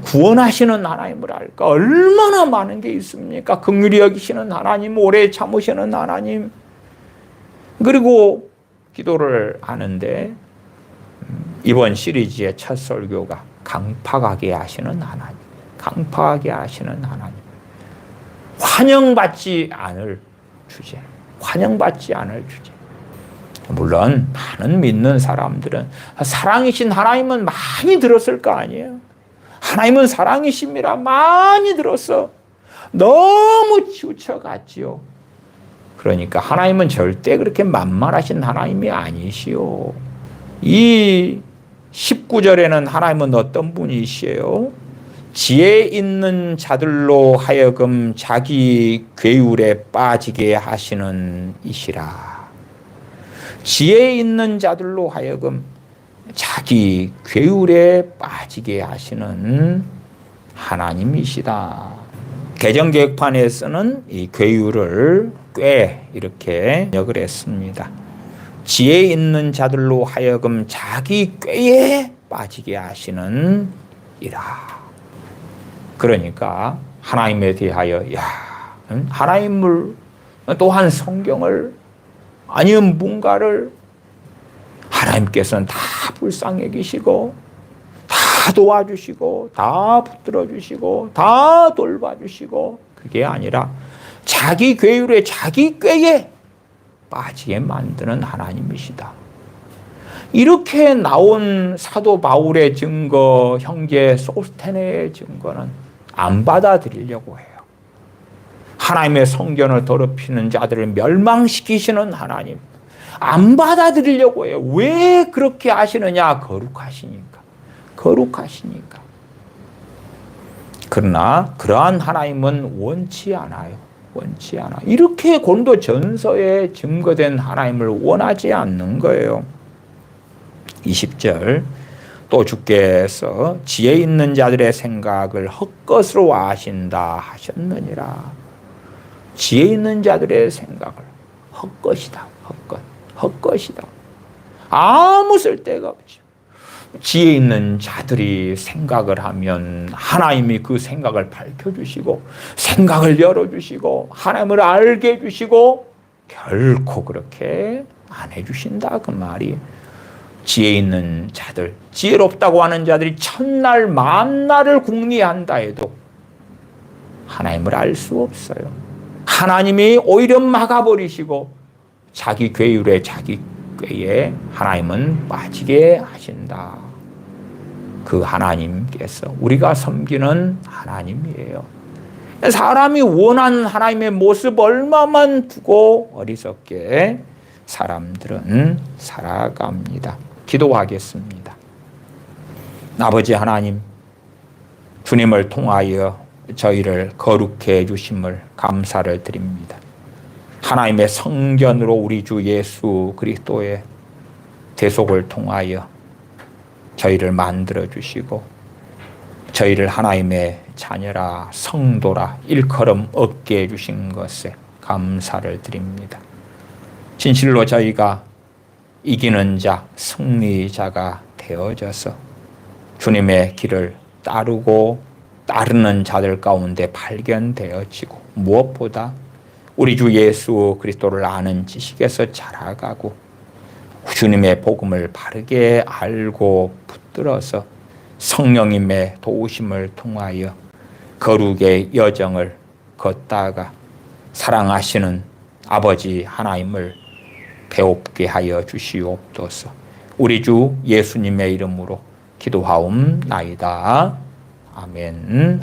구원하시는 하나님을 알까? 얼마나 많은 게 있습니까? 긍휼히 여기시는 하나님, 오래 참으시는 하나님. 그리고 기도를 하는데 이번 시리즈의 첫 설교가 강팍하게 하시는 하나님. 강팍하게 하시는 하나님. 환영받지 않을 주제. 환영받지 않을 주제. 물론 많은 믿는 사람들은 사랑이신 하나님은 많이 들었을 거 아니에요. 하나님은 사랑이십니다. 많이 들었어. 너무 치우쳐갔지요. 그러니까 하나님은 절대 그렇게 만만하신 하나님이 아니시오. 이 19절에는 하나님은 어떤 분이시에요? 지혜 있는 자들로 하여금 자기 괴율에 빠지게 하시는 이시라. 지혜 있는 자들로 하여금 자기 괴율에 빠지게 하시는 하나님이시다. 개정개혁판에서는 이 괴율을 꽤 이렇게 역을 했습니다. 지혜 있는 자들로 하여금 자기 꾀에 빠지게 하시는 이라. 그러니까 하나님에 대하여 하나님을 또한 성경을 아니면 뭔가를 하나님께서는 다 불쌍히 여기시고 다 도와주시고 다 붙들어주시고 다 돌봐주시고 그게 아니라 자기 괴율에 자기 꾀에 빠지게 만드는 하나님이시다. 이렇게 나온 사도 바울의 증거, 형제 소스테네의 증거는 안 받아들이려고 해요. 하나님의 성전을 더럽히는 자들을 멸망시키시는 하나님. 안 받아들이려고 해요. 왜 그렇게 하시느냐? 거룩하시니까. 거룩하시니까. 그러나 그러한 하나님은 원치 않아요. 원치 않아. 이렇게 고린도 전서에 증거된 하나님을 원하지 않는 거예요. 20절 또 주께서 지혜 있는 자들의 생각을 헛것으로 아신다 하셨느니라. 지혜 있는 자들의 생각을 헛것이다. 헛것이다. 아무 쓸데가 없죠. 지혜 있는 자들이 생각을 하면 하나님이 그 생각을 밝혀주시고 생각을 열어주시고 하나님을 알게 해주시고 결코 그렇게 안 해주신다 그 말이. 지혜 있는 자들, 지혜롭다고 하는 자들이 천날 만날을 궁리한다 해도 하나님을 알 수 없어요. 하나님이 오히려 막아버리시고 자기 괴율에 자기 꾀에 하나님은 빠지게 하신다. 그 하나님께서 우리가 섬기는 하나님이에요. 사람이 원하는 하나님의 모습 얼마만 두고 어리석게 사람들은 살아갑니다. 기도하겠습니다. 아버지 하나님, 주님을 통하여 저희를 거룩해 주심을 감사를 드립니다. 하나님의 성전으로 우리 주 예수 그리스도의 대속을 통하여 저희를 만들어 주시고 저희를 하나님의 자녀라 성도라 일컬음 얻게 해주신 것에 감사를 드립니다. 진실로 저희가 이기는 자, 승리자가 되어져서 주님의 길을 따르는 자들 가운데 발견되어지고 무엇보다 우리 주 예수 그리스도를 아는 지식에서 자라가고 주님의 복음을 바르게 알고 붙들어서 성령님의 도우심을 통하여 거룩의 여정을 걷다가 사랑하시는 아버지 하나님을 배웁게 하여 주시옵소서. 우리 주 예수님의 이름으로 기도하옵나이다. 아멘.